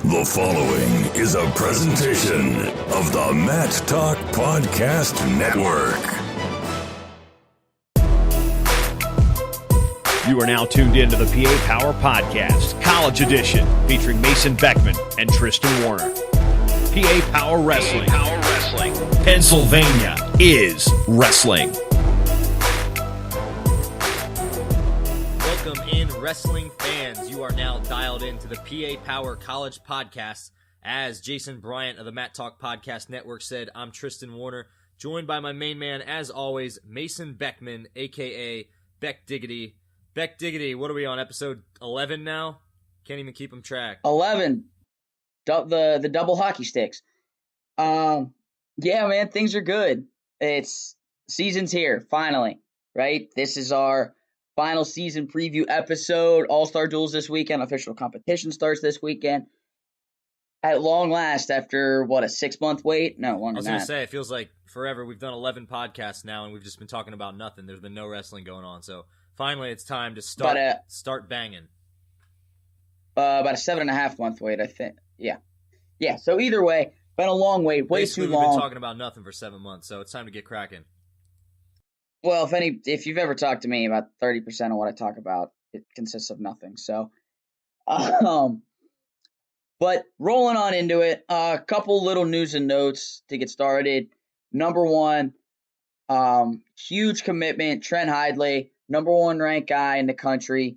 The following is a presentation of the Mat Talk Podcast Network. You are now tuned in to the PA Power Podcast, College Edition, featuring Mason Beckman and Tristan Warner. PA Power Wrestling. Pennsylvania is wrestling. Welcome in, wrestling fans. You are now dialed into the PA Power College Podcast. As Jason Bryant of the Mat Talk Podcast Network said, I'm Tristan Warner, joined by my main man, as always, Mason Beckman, a.k.a. Beck Diggity. Beck Diggity, what are we on, episode 11 now? Can't even keep them track. 11. The double hockey sticks. Yeah, man, things are good. Season's here, finally, right? This is our final season preview episode. All-Star Duels this weekend. Official competition starts this weekend. At long last, after, what, a 6-month wait? No, longer than that. I was going to say, it feels like forever. We've done 11 podcasts now, and we've just been talking about nothing. There's been no wrestling going on, so finally it's time to start banging. About a 7.5-month wait, I think. Yeah, so either way, been a long wait, way Basically, too long. We've been talking about nothing for 7 months, so it's time to get cracking. Well, if you've ever talked to me, about 30% of what I talk about, it consists of nothing. So, but rolling on into it, a couple little news and notes to get started. Number one, huge commitment, Trent Hidley, number one ranked guy in the country,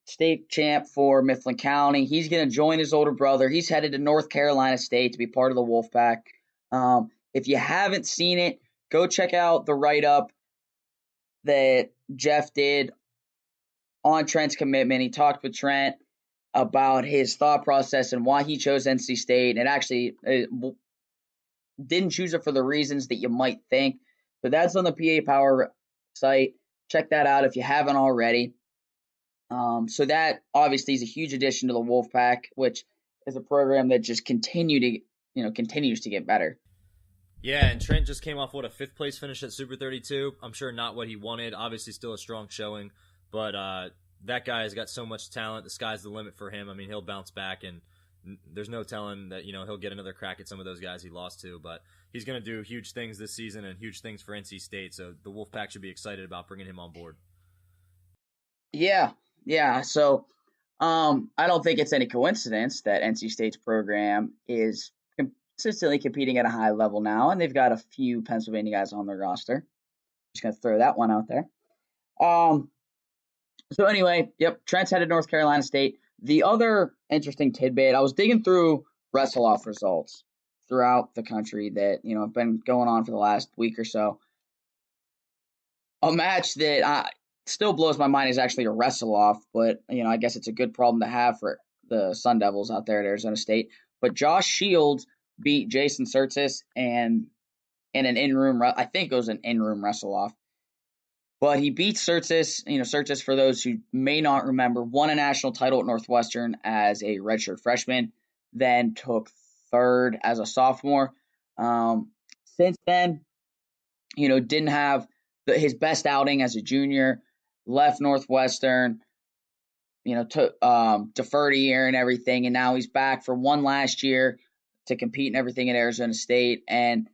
state champ for Mifflin County. He's going to join his older brother. He's headed to North Carolina State to be part of the Wolfpack. If you haven't seen it, go check out the write-up that Jeff did on Trent's commitment. He talked with Trent about his thought process and why he chose NC State. And it didn't choose it for the reasons that you might think. So that's on the PA Power site. Check that out if you haven't already. So that obviously is a huge addition to the Wolfpack, which is a program that just continues to get better. Yeah, and Trent just came off, a 5th place finish at Super 32. I'm sure not what he wanted. Obviously still a strong showing, but that guy has got so much talent. The sky's the limit for him. I mean, he'll bounce back, and there's no telling that, he'll get another crack at some of those guys he lost to, but he's going to do huge things this season and huge things for NC State, so the Wolfpack should be excited about bringing him on board. Yeah. So I don't think it's any coincidence that NC State's program is consistently competing at a high level now, and they've got a few Pennsylvania guys on their roster. Just going to throw that one out there. So anyway, Trent's headed to North Carolina State. The other interesting tidbit, I was digging through Wrestle-Off results throughout the country that, have been going on for the last week or so. A match that still blows my mind is actually a Wrestle-Off, but, I guess it's a good problem to have for the Sun Devils out there at Arizona State. But Josh Shields beat Jason Surtis in an in-room, I think it was an in-room Wrestle-Off. But he beat Surtis. Surtis, for those who may not remember, won a national title at Northwestern as a redshirt freshman, then took 3rd as a sophomore. Since then, didn't have his best outing as a junior, left Northwestern, deferred a year and everything, and now he's back for one last year to compete and everything at Arizona State. And,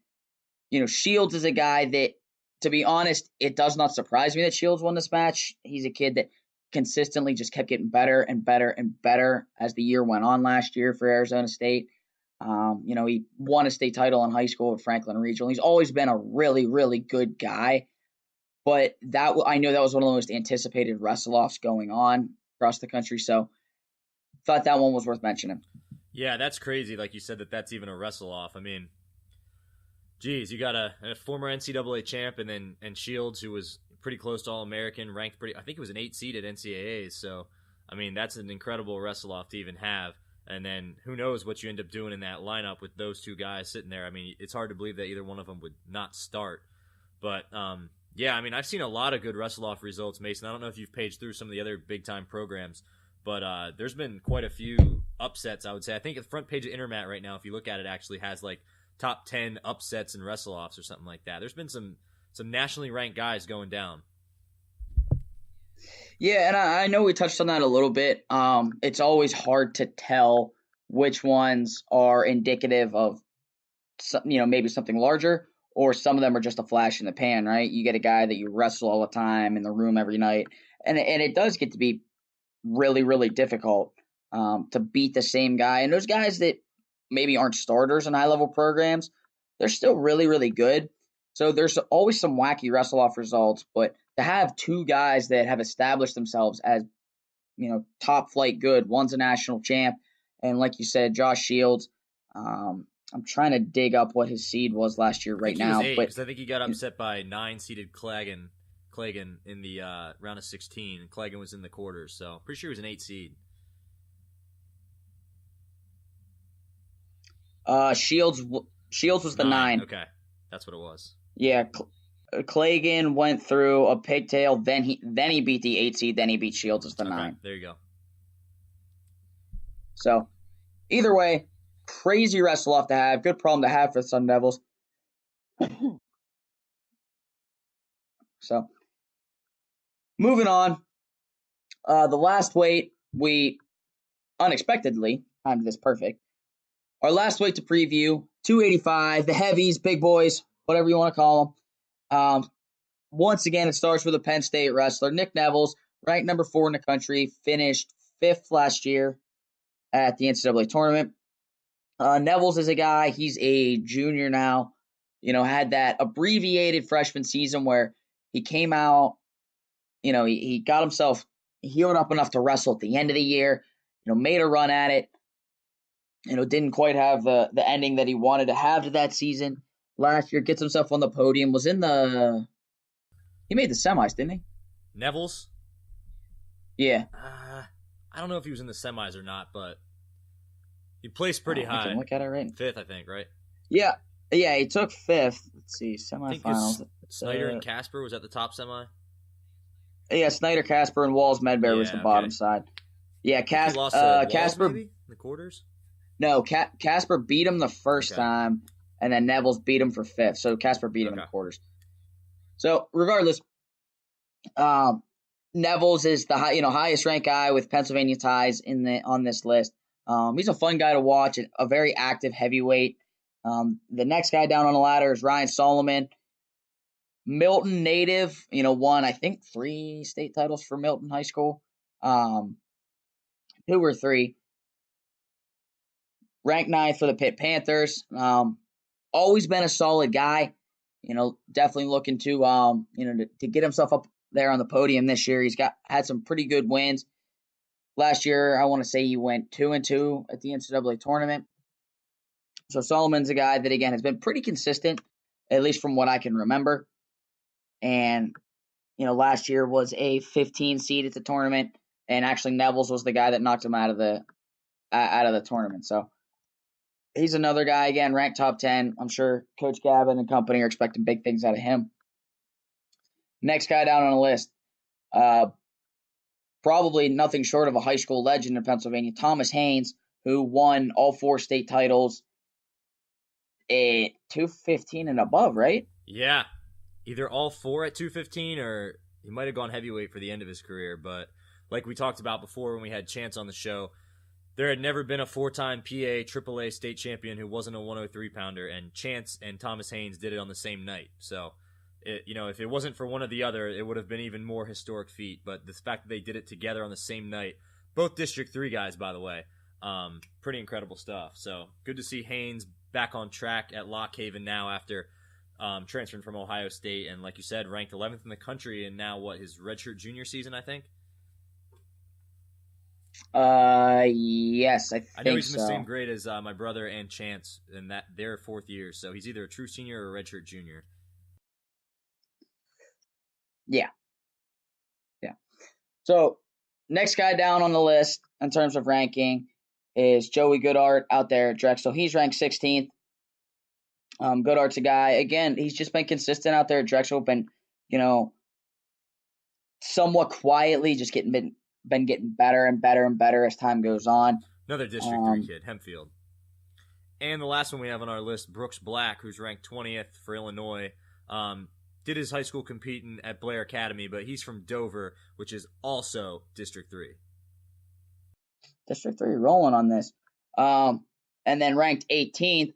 Shields is a guy that, to be honest, it does not surprise me that Shields won this match. He's a kid that consistently just kept getting better and better and better as the year went on last year for Arizona State. He won a state title in high school at Franklin Regional. He's always been a really, really good guy. But I know that was one of the most anticipated Wrestle-Offs going on across the country. So thought that one was worth mentioning. Yeah, that's crazy. Like you said, that's even a Wrestle-Off. I mean, geez, you got a former NCAA champ and Shields, who was pretty close to All-American, ranked I think it was an 8 seed at NCAA. So, I mean, that's an incredible Wrestle-Off to even have. And then who knows what you end up doing in that lineup with those two guys sitting there. I mean, it's hard to believe that either one of them would not start. But, yeah, I mean, I've seen a lot of good Wrestle-Off results, Mason. I don't know if you've paged through some of the other big-time programs, but there's been quite a few upsets, I would say. I think the front page of Intermat right now, if you look at it, actually has like top 10 upsets and Wrestle-Offs or something like that. There's been some nationally ranked guys going down. Yeah, and I know we touched on that a little bit. It's always hard to tell which ones are indicative of, maybe something larger, or some of them are just a flash in the pan, right? You get a guy that you wrestle all the time in the room every night, and it does get to be really, really difficult to beat the same guy. And those guys that maybe aren't starters in high-level programs, they're still really, really good. So there's always some wacky wrestle-off results, but to have two guys that have established themselves as, top flight good, one's a national champ, and like you said, Josh Shields, I'm trying to dig up what his seed was last year right now. Because I think he got upset by 9-seeded Cleggan in the round of 16, and Cleggan was in the quarters, so pretty sure he was an 8 seed. Shields was the 9. Okay, that's what it was. Yeah, Cleggan went through a pigtail, then he beat the 8 seed, then he beat Shields as the 9. There you go. So, either way, crazy wrestle-off to have. Good problem to have for the Sun Devils. So, moving on. The last weight, we unexpectedly timed this perfect. Our last weight to preview, 285, the heavies, big boys, whatever you want to call them. Once again, it starts with a Penn State wrestler, Nick Nevels, ranked number 4 in the country, finished 5th last year at the NCAA tournament. Nevels is a guy, he's a junior now, had that abbreviated freshman season where he came out, he got himself healed up enough to wrestle at the end of the year, made a run at it, didn't quite have the ending that he wanted to have to that season. Last year, gets himself on the podium, he made the semis, didn't he? Nevels? Yeah. I don't know if he was in the semis or not, but he placed pretty high. I can look at it right. 5th, I think, right? Yeah, he took 5th. Let's see, semifinals. Snyder and Casper was at the top semi? Yeah, Snyder, Casper, and Walls Medbear was the bottom side. Yeah, Casper maybe? In the quarters? No, Casper beat him the first time, and then Nevels beat him for 5th. So Casper beat him in the quarters. So regardless, Nevels is the highest ranked guy with Pennsylvania ties on this list. He's a fun guy to watch, a very active heavyweight. The next guy down on the ladder is Ryan Solomon. Milton native, won, I think, 3 state titles for Milton High School. 2 or 3. Ranked 9th for the Pitt Panthers. Always been a solid guy. Definitely looking to to get himself up there on the podium this year. He's had some pretty good wins. Last year, I want to say he went 2-2 at the NCAA tournament. So Solomon's a guy that, again, has been pretty consistent, at least from what I can remember. And, last year was a 15 seed at the tournament, and actually Nevels was the guy that knocked him out of the tournament. So he's another guy, again, ranked top 10. I'm sure Coach Gavin and company are expecting big things out of him. Next guy down on the list, probably nothing short of a high school legend in Pennsylvania, Thomas Haynes, who won all 4 state titles at 215 and above, right? Yeah. Either all 4 at 215 or he might have gone heavyweight for the end of his career. But like we talked about before when we had Chance on the show, there had never been a 4-time PA AAA state champion who wasn't a 103-pounder, and Chance and Thomas Haynes did it on the same night. So, if it wasn't for one or the other, it would have been even more historic feat. But the fact that they did it together on the same night, both District 3 guys, by the way, pretty incredible stuff. So, good to see Haynes back on track at Lock Haven now after transferring from Ohio State, and like you said, ranked 11th in the country, and now his redshirt junior season, I think. Yes, I know he's so. in the same grade as my brother and Chance, and that they're 4th year, so he's either a true senior or a redshirt junior. Yeah. So next guy down on the list in terms of ranking is Joey Goodart out there at Drexel. He's ranked 16th. Goodart's a guy, again, he's just been consistent out there at Drexel, been, somewhat quietly just been getting better and better and better as time goes on. Another District 3 kid, Hempfield. And the last one we have on our list, Brooks Black, who's ranked 20th for Illinois. Did his high school competing at Blair Academy, but he's from Dover, which is also District 3. District 3 rolling on this. And then ranked 18th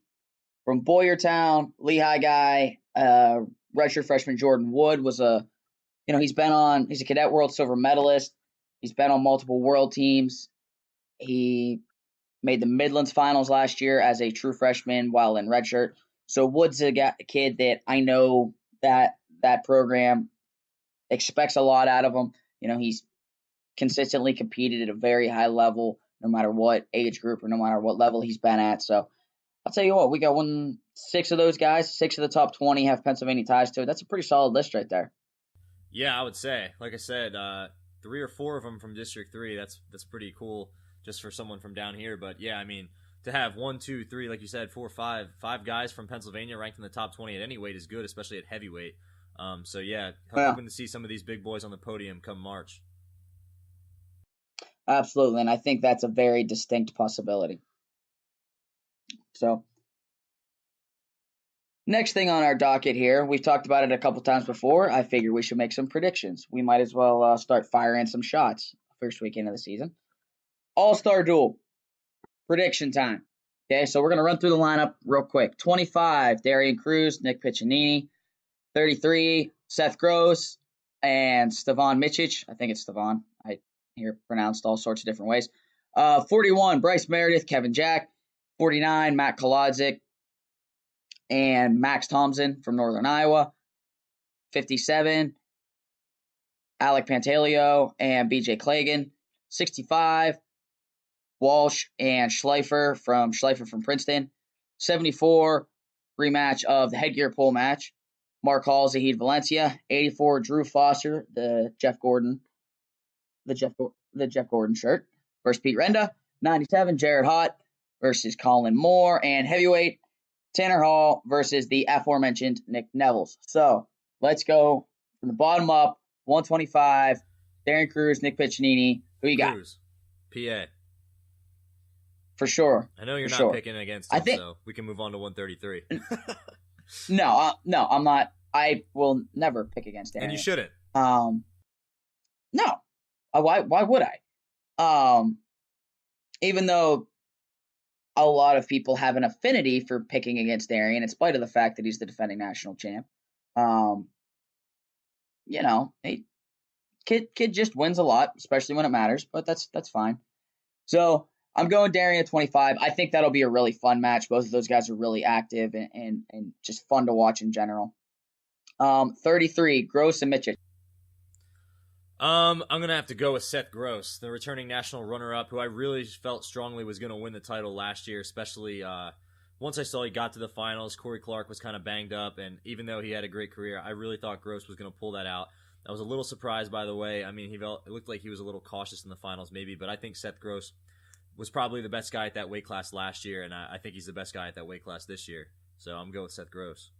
from Boyertown, Lehigh guy, redshirt freshman Jordan Wood was he's a Cadet World silver medalist. He's been on multiple world teams. He made the Midlands finals last year as a true freshman while in redshirt. So Wood's a kid that I know that program expects a lot out of him. He's consistently competed at a very high level, no matter what age group or no matter what level he's been at. So I'll tell you what, we got 6 of those guys, 6 of the top 20 have Pennsylvania ties to it. That's a pretty solid list right there. Yeah, I would say. Like I said, 3 or 4 of them from District 3. That's pretty cool just for someone from down here. But yeah, I mean, to have 1, 2, 3, like you said, 4, 5 guys from Pennsylvania ranked in the top 20 at any weight is good, especially at heavyweight. So yeah, hoping to see some of these big boys on the podium come March. Absolutely, and I think that's a very distinct possibility. So, next thing on our docket here, we've talked about it a couple times before. I figure we should make some predictions. We might as well start firing some shots first weekend of the season. All-Star Duel. Prediction time. Okay, so we're going to run through the lineup real quick. 25, Darian Cruz, Nick Piccinini. 33, Seth Gross and Stevan Mičić. I think it's Stevan. I hear it pronounced all sorts of different ways. 41, Bryce Meredith, Kevin Jack. 49, Matt Kolodzik and Max Thompson from Northern Iowa. 57, Alec Pantaleo and BJ Klagan. 65, Walsh and Schleifer from Princeton. 74, rematch of the headgear pole match. Mark Hall, Zahid Valencia. 84, Drew Foster, the Jeff Gordon shirt versus Pete Renda. 97, Jared Hott versus Colin Moore. And heavyweight, Tanner Hall versus the aforementioned Nick Nevels. So let's go from the bottom up. 125, Darren Cruz, Nick Piccinini. Who you got? Cruz, PA. For sure. I know you're not picking against him, so we can move on to 133. No, I'm not. I will never pick against Darren. And you shouldn't. No. Why would I? Even though a lot of people have an affinity for picking against Darian, in spite of the fact that he's the defending national champ. Kid just wins a lot, especially when it matters, but that's fine. So I'm going Darian at 25. I think that'll be a really fun match. Both of those guys are really active and just fun to watch in general. 33, Gross and Mičić. I'm going to have to go with Seth Gross, the returning national runner-up, who I really felt strongly was going to win the title last year, especially once I saw he got to the finals. Corey Clark was kind of banged up, and even though he had a great career, I really thought Gross was going to pull that out. I was a little surprised, by the way. I mean, it looked like he was a little cautious in the finals maybe, but I think Seth Gross was probably the best guy at that weight class last year, and I think he's the best guy at that weight class this year. So I'm going with Seth Gross.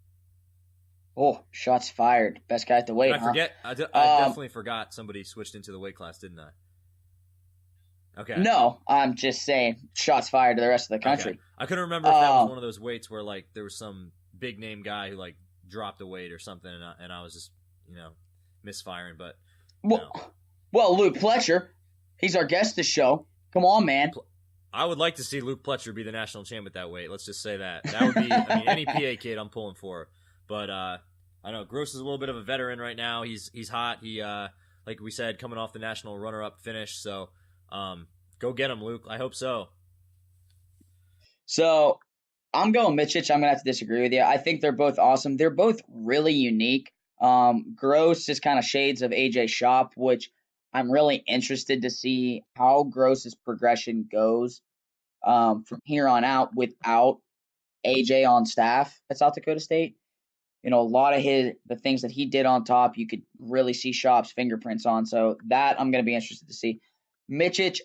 Oh, shots fired. Best guy at the weight, I forget? I definitely forgot somebody switched into the weight class, didn't I? Okay. No, I'm just saying shots fired to the rest of the country. Okay. I couldn't remember if that was one of those weights where like there was some big name guy who like dropped a weight or something, and I was just misfiring. But well, Luke Pletcher, he's our guest this show. Come on, man. I would like to see Luke Pletcher be the national champ at that weight. Let's just say that. That would be any PA kid I'm pulling for. But I know Gross is a little bit of a veteran right now. He's hot. He like we said, coming off the national runner-up finish. So go get him, Luke. I hope so. So I'm going Mičić. I'm gonna have to disagree with you. I think they're both awesome. They're both really unique. Gross is kind of shades of AJ Shop, which I'm really interested to see how Gross's progression goes from here on out without AJ on staff at South Dakota State. A lot of the things that he did on top, you could really see Shop's fingerprints on. So that I'm going to be interested to see. Mičić,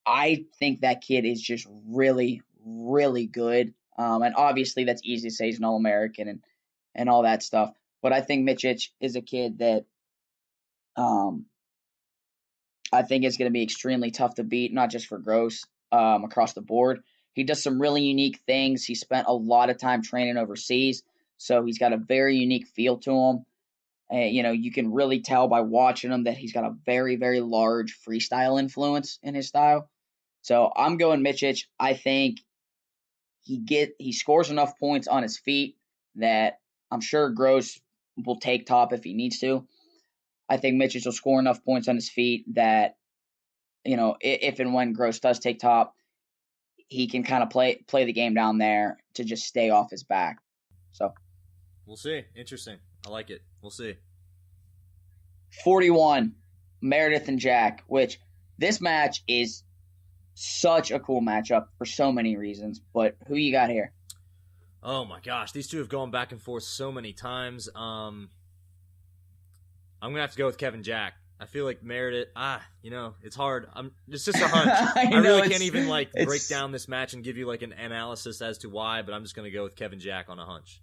I think that kid is just really, really good. And obviously that's easy to say, he's an All-American and all that stuff. But I think Mičić is a kid that I think is going to be extremely tough to beat, not just for Gross, across the board. He does some really unique things. He spent a lot of time training overseas, so he's got a very unique feel to him. You can really tell by watching him that he's got a very, very large freestyle influence in his style. So I'm going Miocic. I think he scores enough points on his feet that I'm sure Gross will take top if he needs to. I think Miocic will score enough points on his feet that, if and when Gross does take top, he can kind of play the game down there to just stay off his back. So we'll see. Interesting. I like it. We'll see. 41, Meredith and Jack, which this match is such a cool matchup for so many reasons. But who you got here? Oh my gosh, these two have gone back and forth so many times. I'm gonna have to go with Kevin Jack. I feel like Meredith. It's hard. It's just a hunch. I really can't even break down this match and give you an analysis as to why. But I'm just gonna go with Kevin Jack on a hunch.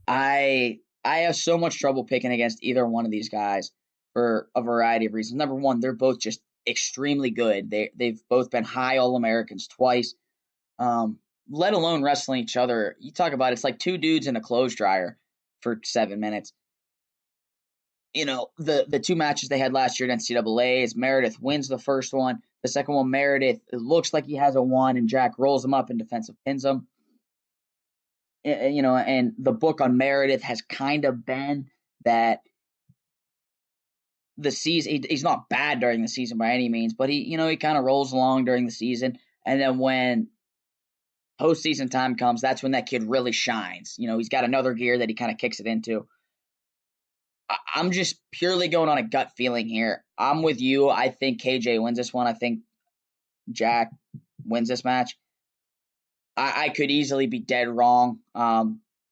I have so much trouble picking against either one of these guys for a variety of reasons. Number one, they're both just extremely good. They've both been high All-Americans twice. Let alone wrestling each other. You talk about it's like two dudes in a clothes dryer for 7 minutes. The two matches they had last year at NCAA is Meredith wins the first one. The second one, Meredith, it looks like he has a one, and Jack rolls him up and defensive pins him. And the book on Meredith has kind of been that the season, he's not bad during the season by any means, but he kind of rolls along during the season. And then when postseason time comes, that's when that kid really shines. He's got another gear that he kind of kicks it into. I'm just purely going on a gut feeling here. I'm with you. I think KJ wins this one. I think Jack wins this match. I could easily be dead wrong.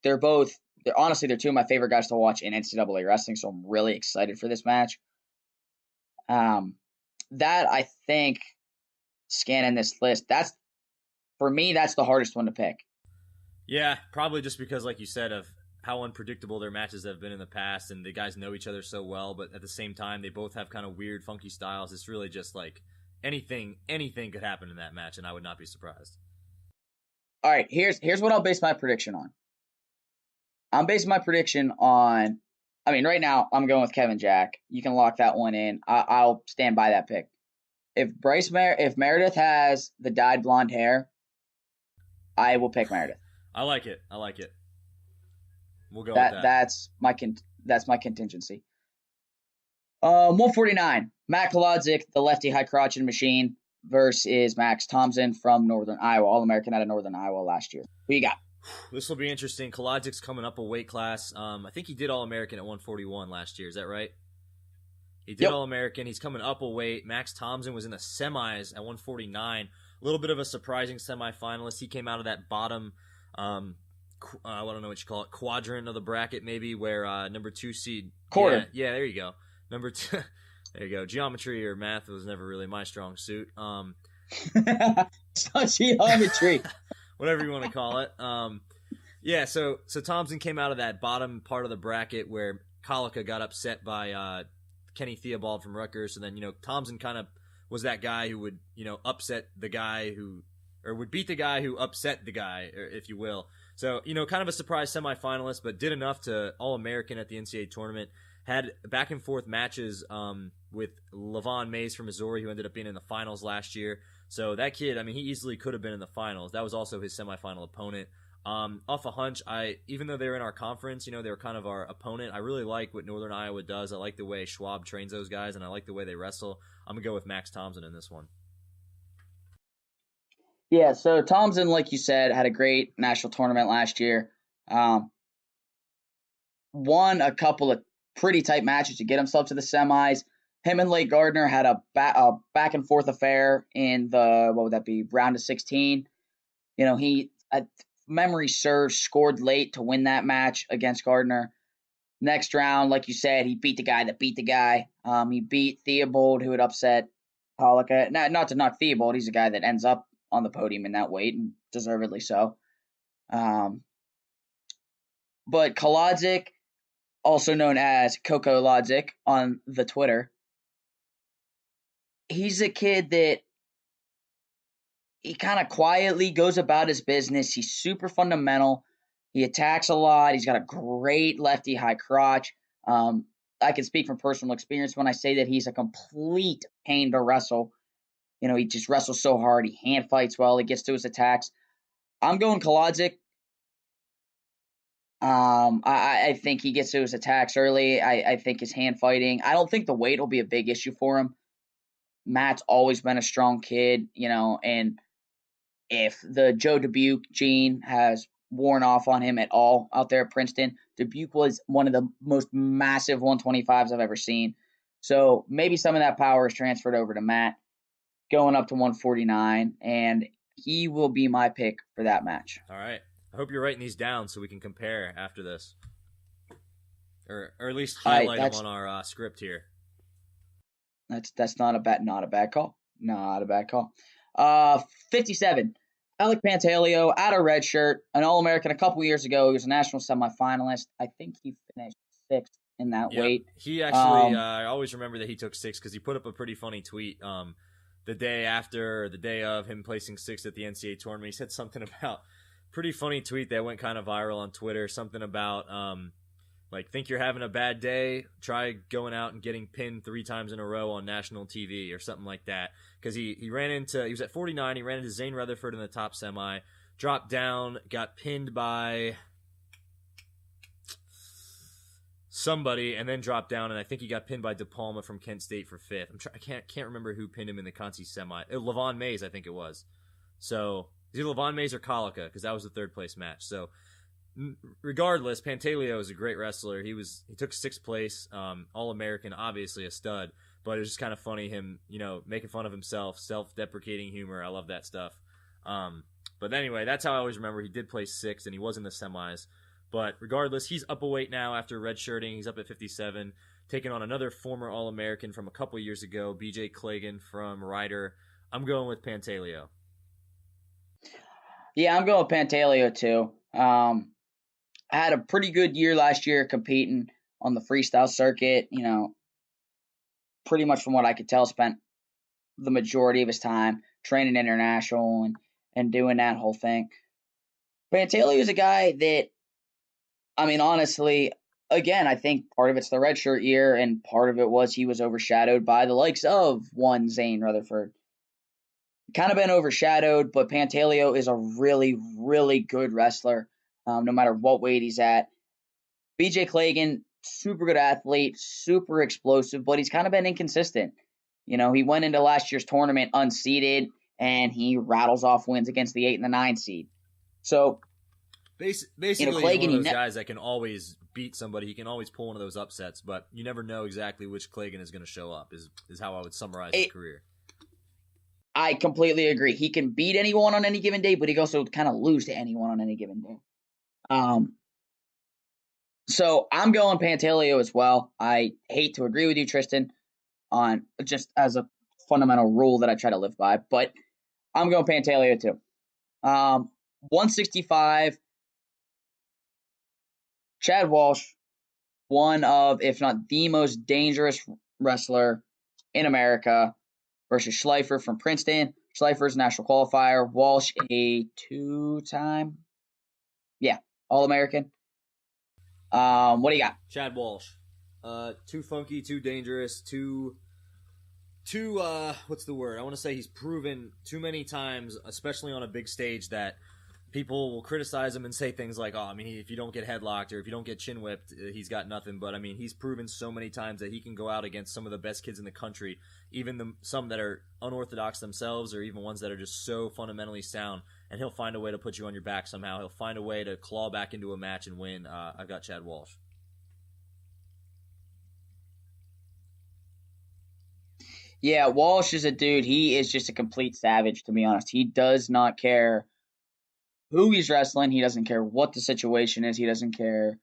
They're two of my favorite guys to watch in NCAA wrestling, so I'm really excited for this match. That I think, scanning this list, for me, that's the hardest one to pick. Yeah, probably just because, like you said, of how unpredictable their matches have been in the past, and the guys know each other so well, but at the same time, they both have kind of weird, funky styles. It's really just anything could happen in that match, and I would not be surprised. All right, here's what I'll base my prediction on. I'm basing my prediction on, right now, I'm going with Kevin Jack. You can lock that one in. I'll stand by that pick. If Meredith has the dyed blonde hair, I will pick Meredith. I like it. We'll go with that. That's my contingency. 149, Matt Kolodzik, the lefty high crotched machine, versus Max Thompson from Northern Iowa, All-American out of Northern Iowa last year. Who you got? This will be interesting. Kolodzik's coming up a weight class. I think he did All-American at 141 last year. Is that right? He did All-American. He's coming up a weight. Max Thompson was in the semis at 149. A little bit of a surprising semifinalist. He came out of that bottom, I don't know what you call it, quadrant of the bracket maybe, where number 2 seed. Quarter. Yeah, there you go. Number 2. There you go. Geometry or math was never really my strong suit. It's not geometry. Whatever you want to call it. So Thompson came out of that bottom part of the bracket where Colica got upset by Kenny Theobald from Rutgers, and then Thompson kind of was that guy who would upset the guy would beat the guy who upset the guy, if you will. So kind of a surprise semifinalist, but did enough to All-American at the NCAA tournament. Had back and forth matches with Levon Mays from Missouri, who ended up being in the finals last year. So that kid, he easily could have been in the finals. That was also his semifinal opponent. Off a hunch, even though they were in our conference, they were kind of our opponent. I really like what Northern Iowa does. I like the way Schwab trains those guys, and I like the way they wrestle. I'm going to go with Max Thompson in this one. Yeah, so Thompson, like you said, had a great national tournament last year. Won a couple of pretty tight matches to get himself to the semis. Him and Lake Gardner had a back and forth affair in the, round of 16. He, memory serves, scored late to win that match against Gardner. Next round, like you said, he beat the guy that beat the guy. He beat Theobald, who had upset Colica. Not to knock Theobald, he's a guy that ends up on the podium in that weight, and deservedly so. But Kolodzik, also known as Coco Lodzik on the Twitter, he's a kid that he kind of quietly goes about his business. He's super fundamental. He attacks a lot. He's got a great lefty high crotch. I can speak from personal experience when I say that he's a complete pain to wrestle. He just wrestles so hard. He hand fights well. He gets to his attacks. I'm going Kolodzik. I think he gets to his attacks early. I think his hand fighting. I don't think the weight will be a big issue for him. Matt's always been a strong kid, and if the Joe Dubuque gene has worn off on him at all out there at Princeton, Dubuque was one of the most massive 125s I've ever seen. So maybe some of that power is transferred over to Matt, going up to 149, and he will be my pick for that match. All right. I hope you're writing these down so we can compare after this. Or at least highlight them on our script here. That's not a bad call. Not a bad call. 57. Alec Pantaleo, out of red shirt, an All-American a couple years ago. He was a national semifinalist. I think he finished 6th in that weight. He actually, I always remember that he took 6th because he put up a pretty funny tweet the day after or the day of him placing 6th at the NCAA tournament. He said something about, pretty funny tweet that went kind of viral on Twitter, something about think you're having a bad day, try going out and getting pinned 3 times in a row on national TV or something like that. Because he was at 49, he ran into Zane Rutherford in the top semi, dropped down, got pinned by somebody, and then dropped down, and I think he got pinned by De Palma from Kent State for 5th. I can't remember who pinned him in the Conci semi. Levon Mays, I think it was. So either Levon Mays or Colica, because that was the 3rd place match. So regardless, Pantaleo is a great wrestler. He took 6th place, All-American, obviously a stud, but it was just kind of funny him, making fun of himself, self-deprecating humor. I love that stuff. But anyway, that's how I always remember. He did place 6th, and he was in the semis. But regardless, he's up a weight now after redshirting. He's up at 57, taking on another former All-American from a couple years ago, BJ Klagan from Ryder. I'm going with Pantaleo. Yeah, I'm going with Pantaleo too. I had a pretty good year last year competing on the freestyle circuit. Pretty much from what I could tell, spent the majority of his time training international and doing that whole thing. Pantaleo is a guy that, honestly, again, I think part of it's the redshirt year, and part of it was he was overshadowed by the likes of one Zane Rutherford. Kind of been overshadowed, but Pantaleo is a really, really good wrestler, no matter what weight he's at. BJ Klagan, super good athlete, super explosive, but he's kind of been inconsistent. He went into last year's tournament unseeded, and he rattles off wins against the 8 and the 9 seed. So basically, he's one of those guys that can always beat somebody. He can always pull one of those upsets, but you never know exactly which Klagan is going to show up, is how I would summarize his career. I completely agree. He can beat anyone on any given day, but he can also kind of lose to anyone on any given day. So I'm going Pantaleo as well. I hate to agree with you, Tristan, on just as a fundamental rule that I try to live by, but I'm going Pantaleo too. 165, Chad Walsh, one of, if not the most dangerous wrestler in America, versus Schleifer from Princeton. Schleifer's national qualifier. Walsh, a 2-time, All-American. What do you got? Chad Walsh. Too funky, too dangerous, too what's the word? I want to say he's proven too many times, especially on a big stage, that people will criticize him and say things like, if you don't get headlocked or if you don't get chin whipped, he's got nothing. But, he's proven so many times that he can go out against some of the best kids in the country, even some that are unorthodox themselves or even ones that are just so fundamentally sound, and he'll find a way to put you on your back somehow. He'll find a way to claw back into a match and win. I've got Chad Walsh. Yeah, Walsh is a dude. He is just a complete savage, to be honest. He does not care who he's wrestling. He doesn't care what the situation is. He doesn't care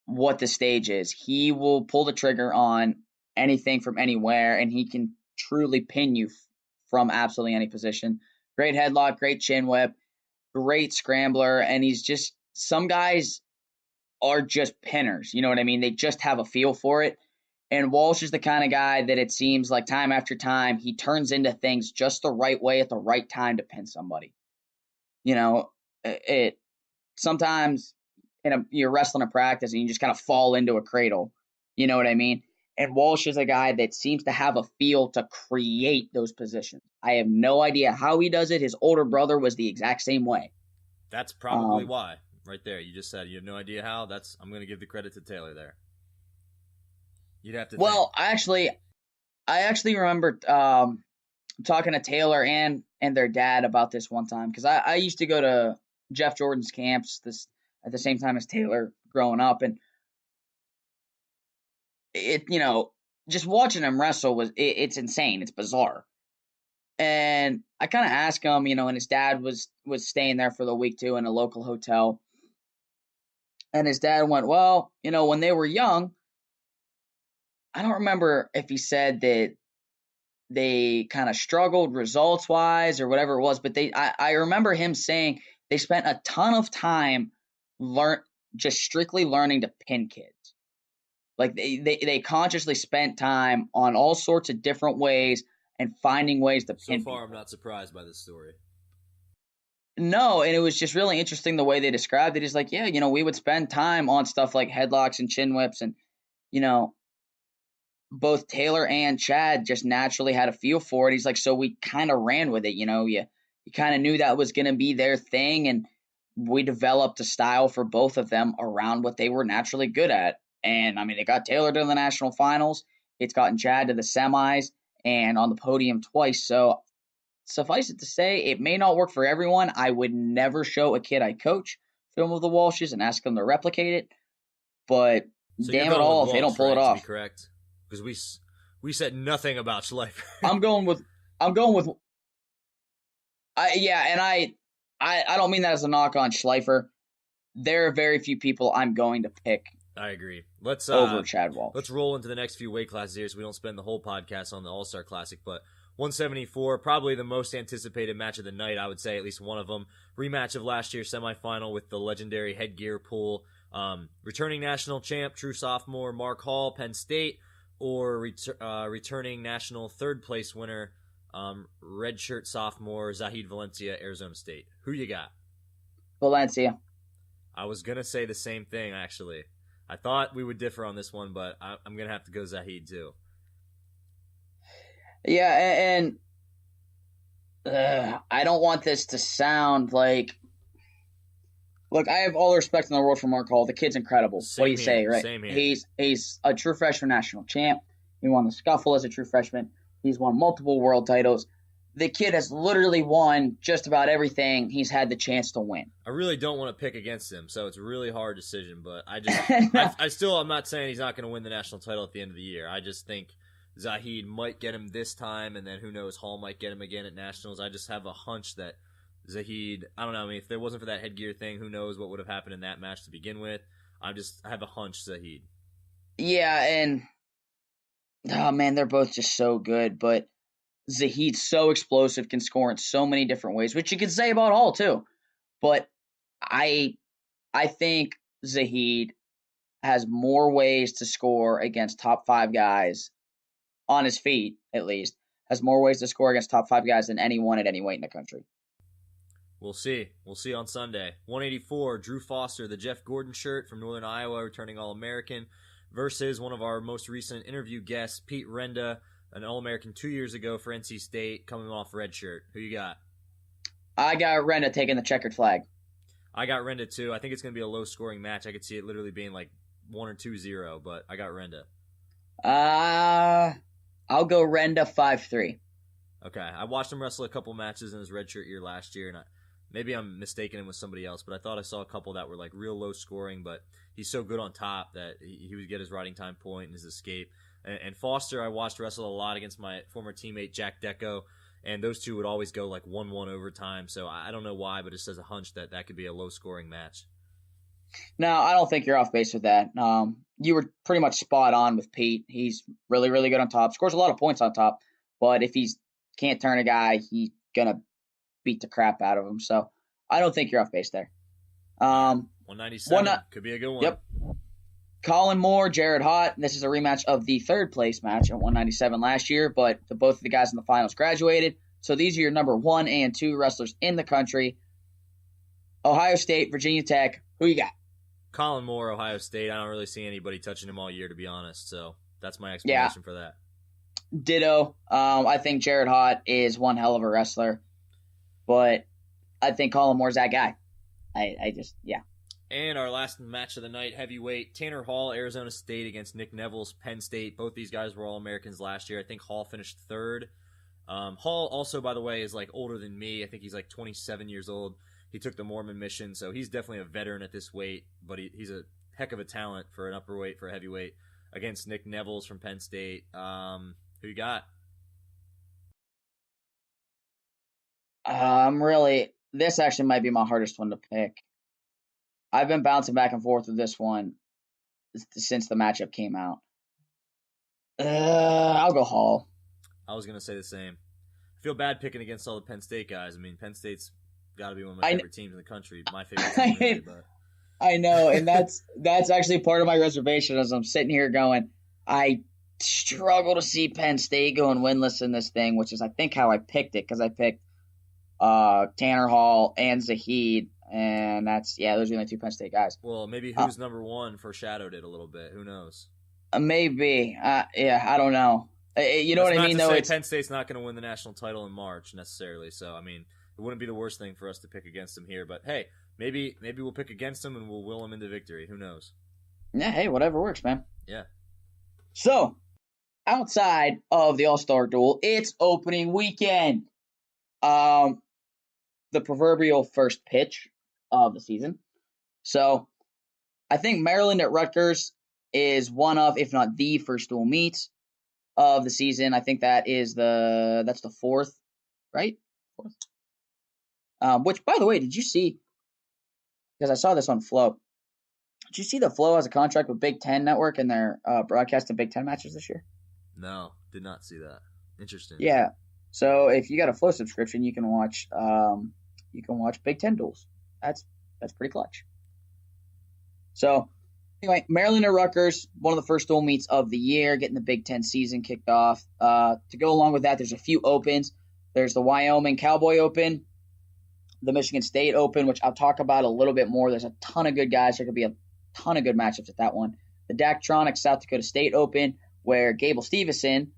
what the stage is. He will pull the trigger on anything from anywhere, and he can truly pin you from absolutely any position. Great headlock, great chin whip, great scrambler, and he's just, some guys are just pinners. You know what I mean? They just have a feel for it. And Walsh is the kind of guy that it seems like time after time, he turns into things just the right way at the right time to pin somebody. It sometimes you're wrestling a practice and you just kind of fall into a cradle. You know what I mean? And Walsh is a guy that seems to have a feel to create those positions. I have no idea how he does it. His older brother was the exact same way. That's probably why. Right there. You just said you have no idea how. I'm going to give the credit to Taylor there. You'd have to Well, I actually remember talking to Taylor and their dad about this one time, because I used to go to Jeff Jordan's camps at the same time as Taylor growing up, and it, just watching him wrestle it's insane. It's bizarre. And I kind of asked him, and his dad was staying there for the week too in a local hotel. And his dad went, well, when they were young, I don't remember if he said that they kind of struggled results wise or whatever it was, but I remember him saying they spent a ton of time just strictly learning to pin kids. Like they consciously spent time on all sorts of different ways and finding ways to pin. So far, people. I'm not surprised by this story. No, and it was just really interesting the way they described it. He's like, yeah, we would spend time on stuff like headlocks and chin whips, and both Taylor and Chad just naturally had a feel for it. He's like, so we kind of ran with it. You kind of knew that was going to be their thing, and we developed a style for both of them around what they were naturally good at. And I mean, it got Taylor to the national finals. It's gotten Chad to the semis and on the podium twice. So suffice it to say, it may not work for everyone. I would never show a kid I coach film of the Walshes and ask them to replicate it. But So damn it all, if they don't pull it off. To be correct, because we said nothing about Schleifer. I'm going with. I don't mean that as a knock on Schleifer. There are very few people I'm going to pick. I agree. Let's over Chad Walsh. Let's roll into the next few weight classes here, so we don't spend the whole podcast on the All-Star Classic. But 174, probably the most anticipated match of the night. I would say at least one of them. Rematch of last year's semifinal with the legendary headgear pull. Returning national champ, true sophomore Mark Hall, Penn State, or returning national third place winner, redshirt sophomore Zahid Valencia, Arizona State. Who you got? Valencia. I was gonna say the same thing actually. I thought we would differ on this one, but I'm going to have to go Zahid too. Yeah, and I don't want this to sound like... Look, I have all the respect in the world for Mark Hall. The kid's incredible. Same what do you say, right? Same here. He's a true freshman national champ. He won the Scuffle as a true freshman. He's won multiple world titles. The kid has literally won just about everything he's had the chance to win. I really don't want to pick against him, so it's a really hard decision. But I'm not saying he's not going to win the national title at the end of the year. I just think Zahid might get him this time, and then who knows, Hall might get him again at nationals. I just have a hunch that Zahid, I don't know, I mean, if there wasn't for that headgear thing, who knows what would have happened in that match to begin with. I have a hunch Zahid. Yeah, and oh man, they're both just so good, but Zahid's so explosive, can score in so many different ways, which you could say about Hall too. But I think Zahid has more ways to score against top 5 guys on his feet, at least, has more ways to score against top 5 guys than anyone at any weight in the country. We'll see. We'll see on Sunday. 184, Drew Foster, the Jeff Gordon shirt from Northern Iowa, returning All-American, versus one of our most recent interview guests, Pete Renda, an All-American 2 years ago for NC State, coming off red shirt. Who you got? I got Renda taking the checkered flag. I got Renda too. I think it's going to be a low-scoring match. I could see it literally being like 1 or 2-0, but I got Renda. I'll go Renda 5-3. Okay. I watched him wrestle a couple matches in his redshirt year last year, and maybe I'm mistaken him with somebody else, but I thought I saw a couple that were like real low scoring, but he's so good on top that he would get his riding time point and his escape. And Foster, I watched wrestle a lot against my former teammate Jack Deco, and those two would always go like 1-1 overtime. So I don't know why, but it says a hunch that could be a low scoring match. No, I don't think you're off base with that. You were pretty much spot on with Pete. He's really, really good on top. Scores a lot of points on top, but if he can't turn a guy, he's gonna beat the crap out of him. So I don't think you're off base there. 197 could be a good one. Yep. Colin Moore, Jared Hott. This is a rematch of the third place match at 197 last year, but both of the guys in the finals graduated. So these are your number 1 and 2 wrestlers in the country. Ohio State, Virginia Tech. Who you got? Colin Moore, Ohio State. I don't really see anybody touching him all year, to be honest. So that's my explanation for that. Ditto. I think Jared Hott is one hell of a wrestler, but I think Colin Moore's that guy. I just. And our last match of the night, heavyweight, Tanner Hall, Arizona State against Nick Neville's Penn State. Both these guys were All-Americans last year. I think Hall finished third. Hall also, by the way, is like older than me. I think he's like 27 years old. He took the Mormon mission, so he's definitely a veteran at this weight, but he's a heck of a talent for an upper weight, for a heavyweight, against Nick Neville's from Penn State. Who you got? This actually might be my hardest one to pick. I've been bouncing back and forth with this one since the matchup came out. I'll go Hall. I was going to say the same. I feel bad picking against all the Penn State guys. I mean, Penn State's got to be one of my favorite teams in the country. My favorite team, really, but. I know, and that's actually part of my reservation as I'm sitting here going, I struggle to see Penn State going winless in this thing, which is, I think, how I picked it, because I picked Tanner Hall and Zahid, and those are the only two Penn State guys. Well, maybe who's number one foreshadowed it a little bit. Who knows? Maybe. I don't know. You know what I mean, though? Penn State's not going to win the national title in March, necessarily, so, I mean, it wouldn't be the worst thing for us to pick against them here, but, hey, maybe we'll pick against them and we'll will them into victory. Who knows? Yeah, hey, whatever works, man. Yeah. So, outside of the All-Star Duel, it's opening weekend. The proverbial first pitch of the season. So, I think Maryland at Rutgers is one of, if not the first dual meets of the season. I think that's the fourth, right? Fourth. Which, by the way, did you see? Because I saw this on Flow. Did you see that Flow has a contract with Big Ten Network and they're broadcasting Big Ten matches this year? No, did not see that. Interesting. Yeah. So if you got a Flow subscription, you can watch Big Ten duels. That's pretty clutch. So anyway, Maryland at Rutgers, one of the first dual meets of the year, getting the Big Ten season kicked off. To go along with that, there's a few opens. There's the Wyoming Cowboy Open, the Michigan State Open, which I'll talk about a little bit more. There's a ton of good guys. There could be a ton of good matchups at that one. The Daktronics South Dakota State Open, where Gable Stevenson,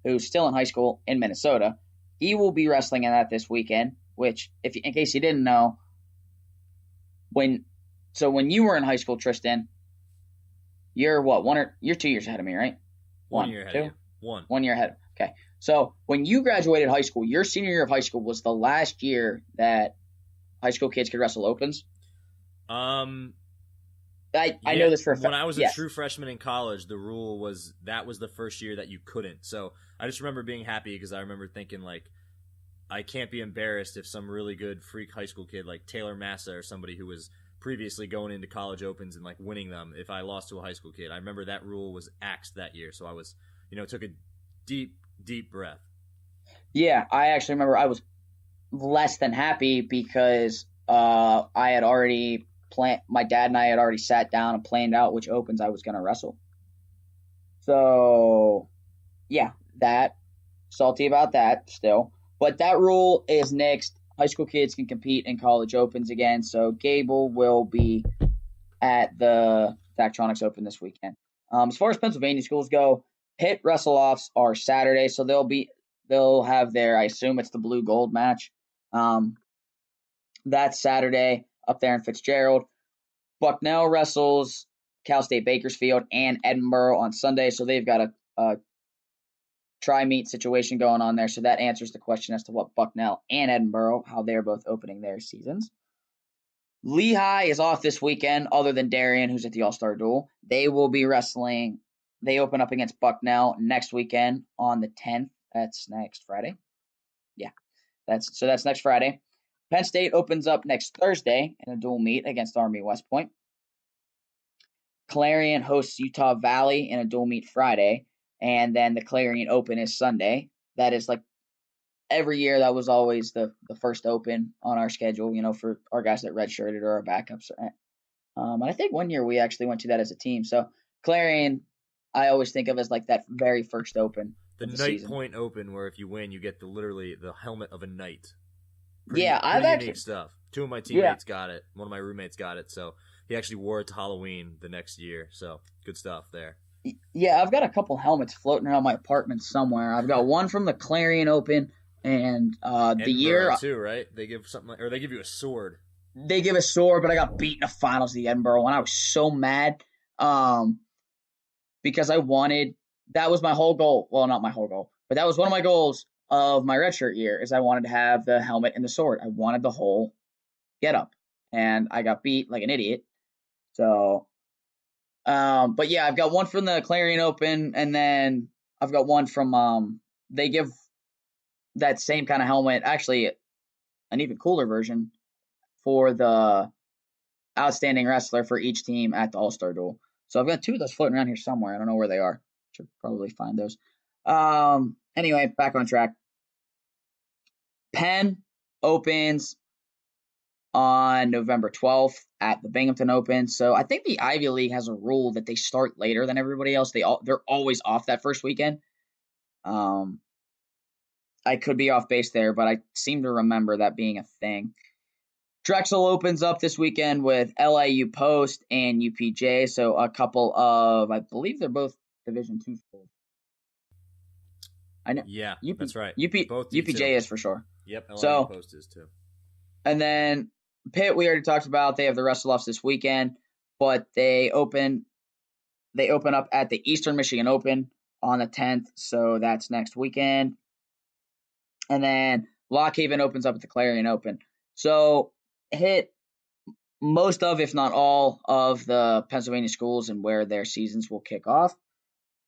who's still in high school in Minnesota, he will be wrestling in that this weekend, which, in case you didn't know, when you were in high school, Tristan, you're what, you're 2 years ahead of me, right? One year ahead of you. 1 year ahead. Okay. So when you graduated high school, your senior year of high school was the last year that high school kids could wrestle opens? I know this for a fact. When I was a true freshman in college, the rule was that was the first year that you couldn't. So I just remember being happy because I remember thinking, like, I can't be embarrassed if some really good freak high school kid like Taylor Massa or somebody who was previously going into college opens and like winning them, if I lost to a high school kid. I remember that rule was axed that year. So I was, took a deep breath. Yeah, I actually remember I was less than happy because I had already my dad and I had already sat down and planned out which opens I was going to wrestle. So, yeah, salty about that still. But that rule is nixed. High school kids can compete in college opens again. So Gable will be at the Daktronics Open this weekend. As far as Pennsylvania schools go, Pitt Wrestle-Offs are Saturday, so they'll have their, I assume it's the blue gold match. That's Saturday up there in Fitzgerald. Bucknell wrestles Cal State Bakersfield and Edinburgh on Sunday, so they've got a tri-meet situation going on there. So that answers the question as to what Bucknell and Edinburgh, how they're both opening their seasons. Lehigh is off this weekend, other than Darien, who's at the All-Star Duel. They will be wrestling. They open up against Bucknell next weekend on the 10th. That's next Friday. Yeah, that's next Friday. Penn State opens up next Thursday in a dual meet against Army West Point. Clarion hosts Utah Valley in a dual meet Friday, and then the Clarion Open is Sunday. That is like every year that was always the first open on our schedule, for our guys that redshirted or our backups. And I think 1 year we actually went to that as a team. So Clarion, I always think of as like that very first open. The Knight season. Point Open, where if you win, you get literally the helmet of a knight. Pretty unique stuff. Two of my teammates got it. One of my roommates got it. So he actually wore it to Halloween the next year. So good stuff there. Yeah, I've got a couple helmets floating around my apartment somewhere. I've got one from the Clarion Open, and the year too, right? They give something, or they give you a sword. They give a sword, but I got beat in the finals of the Edinburgh one. I was so mad because I wanted. That was my whole goal. Well, not my whole goal, but that was one of my goals of my redshirt year. Is I wanted to have the helmet and the sword. I wanted the whole get up, and I got beat like an idiot. So. But yeah, I've got one from the Clarion Open, and then I've got one from they give that same kind of helmet, actually an even cooler version for the outstanding wrestler for each team at the All-Star Duel. So I've got two of those floating around here somewhere. I don't know where they are. Should probably find those. Anyway, back on track. Penn opens on November 12th at the Binghamton Open. So I think the Ivy League has a rule that they start later than everybody else. They're always off that first weekend. I could be off base there, but I seem to remember that being a thing. Drexel opens up this weekend with LIU Post and UPJ. So a couple of, I believe they're both Division II schools. I know. Yeah, that's right. Both UPJ is for sure. Yep, LIU Post is too. And then Pitt, we already talked about. They have the Wrestle-Offs this weekend, but they open up at the Eastern Michigan Open on the 10th, so that's next weekend. And then Lock Haven opens up at the Clarion Open. So hit most of, if not all, of the Pennsylvania schools and where their seasons will kick off.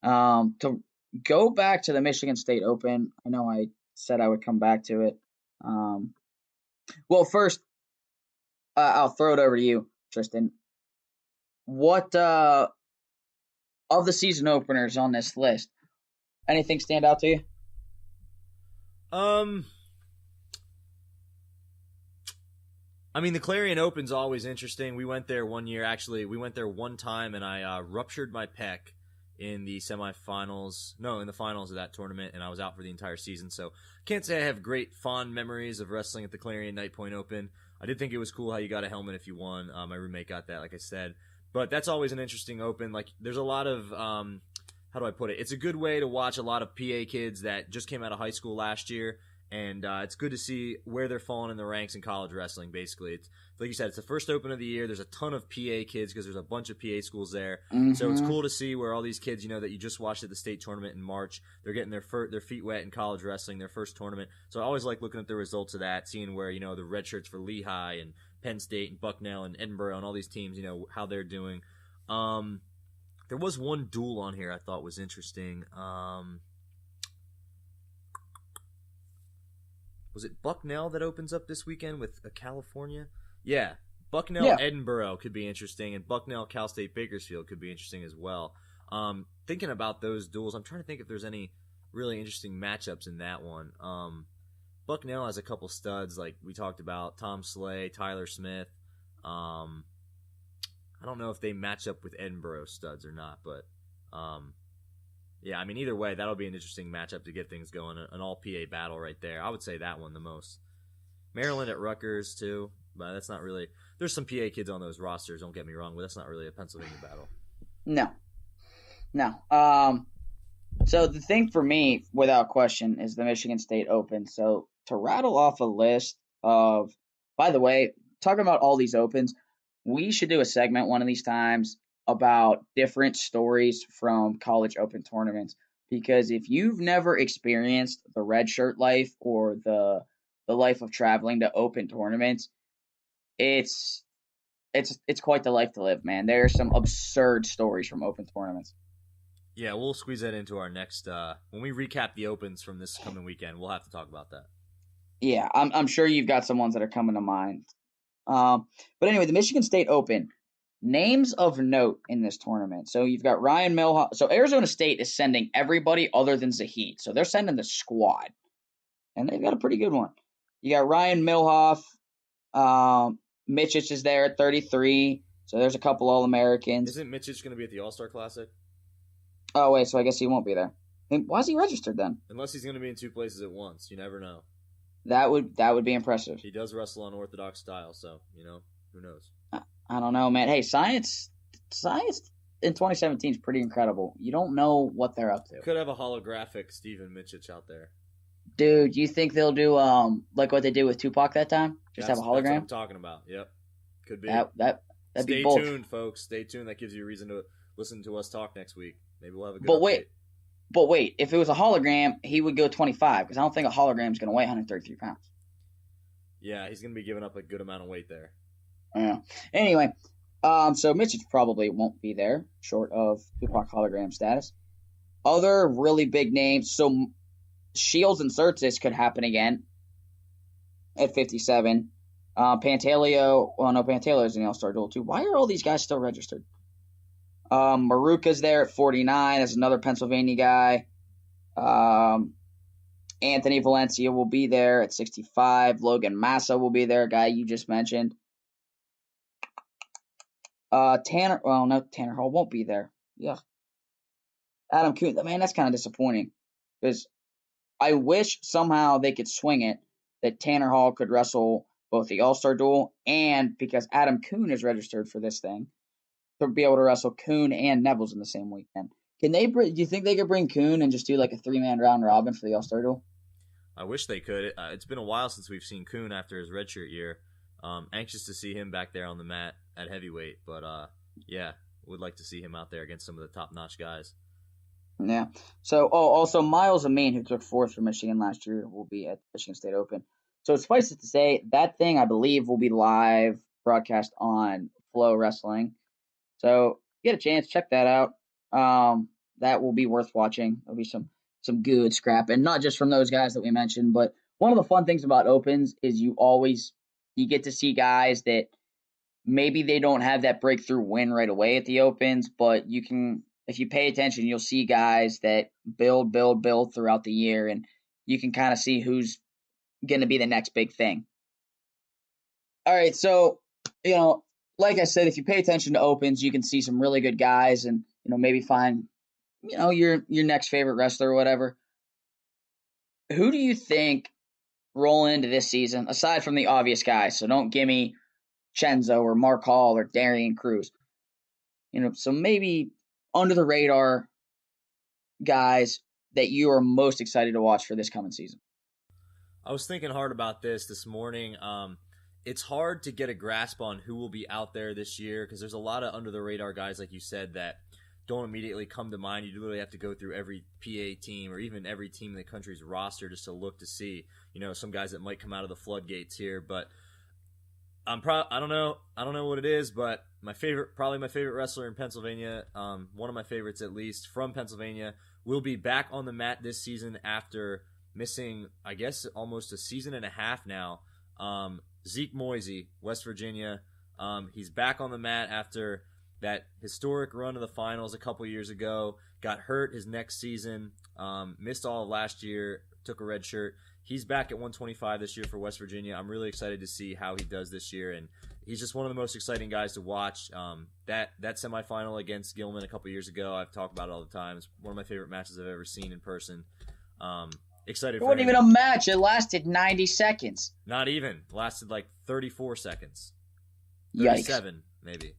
To go back to the Michigan State Open, I know I said I would come back to it. Well, first, I'll throw it over to you, Tristan. What of the season openers on this list, anything stand out to you? I mean, the Clarion Open's always interesting. We went there one year. Actually, we went there one time, and I ruptured my pec in the finals of that tournament, and I was out for the entire season. So can't say I have great fond memories of wrestling at the Clarion Night Point Open. I did think it was cool how you got a helmet if you won. My roommate got that, like I said. But that's always an interesting open. Like, there's a lot of, how do I put it? It's a good way to watch a lot of PA kids that just came out of high school last year. And it's good to see where they're falling in the ranks in college wrestling, basically. It's, like you said, it's the first open of the year. There's a ton of PA kids because there's a bunch of PA schools there. Mm-hmm. So it's cool to see where all these kids, that you just watched at the state tournament in March, they're getting their feet wet in college wrestling, their first tournament. So I always like looking at the results of that, seeing where, the red shirts for Lehigh and Penn State and Bucknell and Edinburgh and all these teams, how they're doing. There was one duel on here I thought was interesting. Was it Bucknell that opens up this weekend with California? Yeah. Bucknell, Edinburgh could be interesting, and Bucknell, Cal State, Bakersfield could be interesting as well. Thinking about those duels, I'm trying to think if there's any really interesting matchups in that one. Bucknell has a couple studs, like we talked about, Tom Slay, Tyler Smith. I don't know if they match up with Edinburgh studs or not, but yeah, I mean, either way, that'll be an interesting matchup to get things going. An all-PA battle right there. I would say that one the most. Maryland at Rutgers, too, but that's not really... There's some PA kids on those rosters, don't get me wrong, but that's not really a Pennsylvania battle. No. So the thing for me, without question, is the Michigan State Open. So to rattle off a list of... By the way, talking about all these opens, we should do a segment one of these times about different stories from college open tournaments, because if you've never experienced the red shirt life or the life of traveling to open tournaments, it's quite the life to live, man. There are some absurd stories from open tournaments. Yeah, we'll squeeze that into our next when we recap the opens from this coming weekend. We'll have to talk about that. Yeah, I'm sure you've got some ones that are coming to mind. But anyway, the Michigan State Open. Names of note in this tournament. So you've got Ryan Milhoff. So Arizona State is sending everybody other than Zahid. So they're sending the squad. And they've got a pretty good one. You got Ryan Milhoff. Mitchich is there at 33. So there's a couple All-Americans. Isn't Mitchich going to be at the All-Star Classic? Oh, wait. So I guess he won't be there. Why is he registered then? Unless he's going to be in two places at once. You never know. That would be impressive. He does wrestle on Orthodox style, so, who knows? I don't know, man. Hey, science in 2017 is pretty incredible. You don't know what they're up to. Could have a holographic Steven Michich out there. Dude, you think they'll do like what they did with Tupac that time? Just have a hologram? That's what I'm talking about. Yep. Could be. That'd Stay be bold. tuned, folks. Stay tuned. That gives you a reason to listen to us talk next week. Maybe we'll have a good update. But wait, if it was a hologram, he would go 25 because I don't think a hologram is going to weigh 133 pounds. Yeah, he's going to be giving up a good amount of weight there. Yeah. Anyway, so Mitchell probably won't be there, short of Tupac hologram status. Other really big names. So Shields and Surtis could happen again at 57. Pantaleo's in the All-Star duel too. Why are all these guys still registered? Maruka's there at 49 as another Pennsylvania guy. Anthony Valencia will be there at 65. Logan Massa will be there, a guy you just mentioned. Tanner Hall won't be there. Yeah. Adam Kuhn, man, that's kind of disappointing because I wish somehow they could swing it that Tanner Hall could wrestle both the All-Star duel and because Adam Kuhn is registered for this thing, to be able to wrestle Kuhn and Neville's in the same weekend. Do you think they could bring Kuhn and just do like a 3-man round robin for the All-Star duel? I wish they could. It's been a while since we've seen Kuhn after his redshirt year. Anxious to see him back there on the mat at heavyweight, but yeah, would like to see him out there against some of the top-notch guys. Yeah. So, also Miles Amin, who took 4th for Michigan last year, will be at Michigan State Open. So suffice it to say, that thing, I believe, will be live broadcast on Flow Wrestling. So get a chance, check that out. That will be worth watching. There'll be some good scrap, and not just from those guys that we mentioned, but one of the fun things about Opens is you get to see guys that maybe they don't have that breakthrough win right away at the Opens, but you can, if you pay attention, you'll see guys that build throughout the year, and you can kind of see who's going to be the next big thing. All right, so, like I said, if you pay attention to Opens, you can see some really good guys and, maybe find, your next favorite wrestler or whatever. Who do you think rolling into this season, aside from the obvious guys, so don't give me Chenzo or Mark Hall or Darian Cruz, so maybe under the radar guys that you are most excited to watch for this coming season? I was thinking hard about this morning. It's hard to get a grasp on who will be out there this year because there's a lot of under-the-radar guys, like you said, that don't immediately come to mind. You literally have to go through every PA team or even every team in the country's roster just to look to see, some guys that might come out of the floodgates here. But I don't know what it is, but probably my favorite wrestler in Pennsylvania, one of my favorites at least from Pennsylvania, will be back on the mat this season after missing, I guess, almost a season and a half now. Zeke Moisey, West Virginia. He's back on the mat after that historic run to the finals a couple years ago. Got hurt his next season. Missed all of last year. Took a red shirt. He's back at 125 this year for West Virginia. I'm really excited to see how he does this year, and he's just one of the most exciting guys to watch. That semifinal against Gilman a couple years ago, I've talked about it all the time. It's one of my favorite matches I've ever seen in person. Excited for him. It wasn't even a match. It lasted 90 seconds. Not even. Lasted like 34 seconds. yikes. 37, maybe.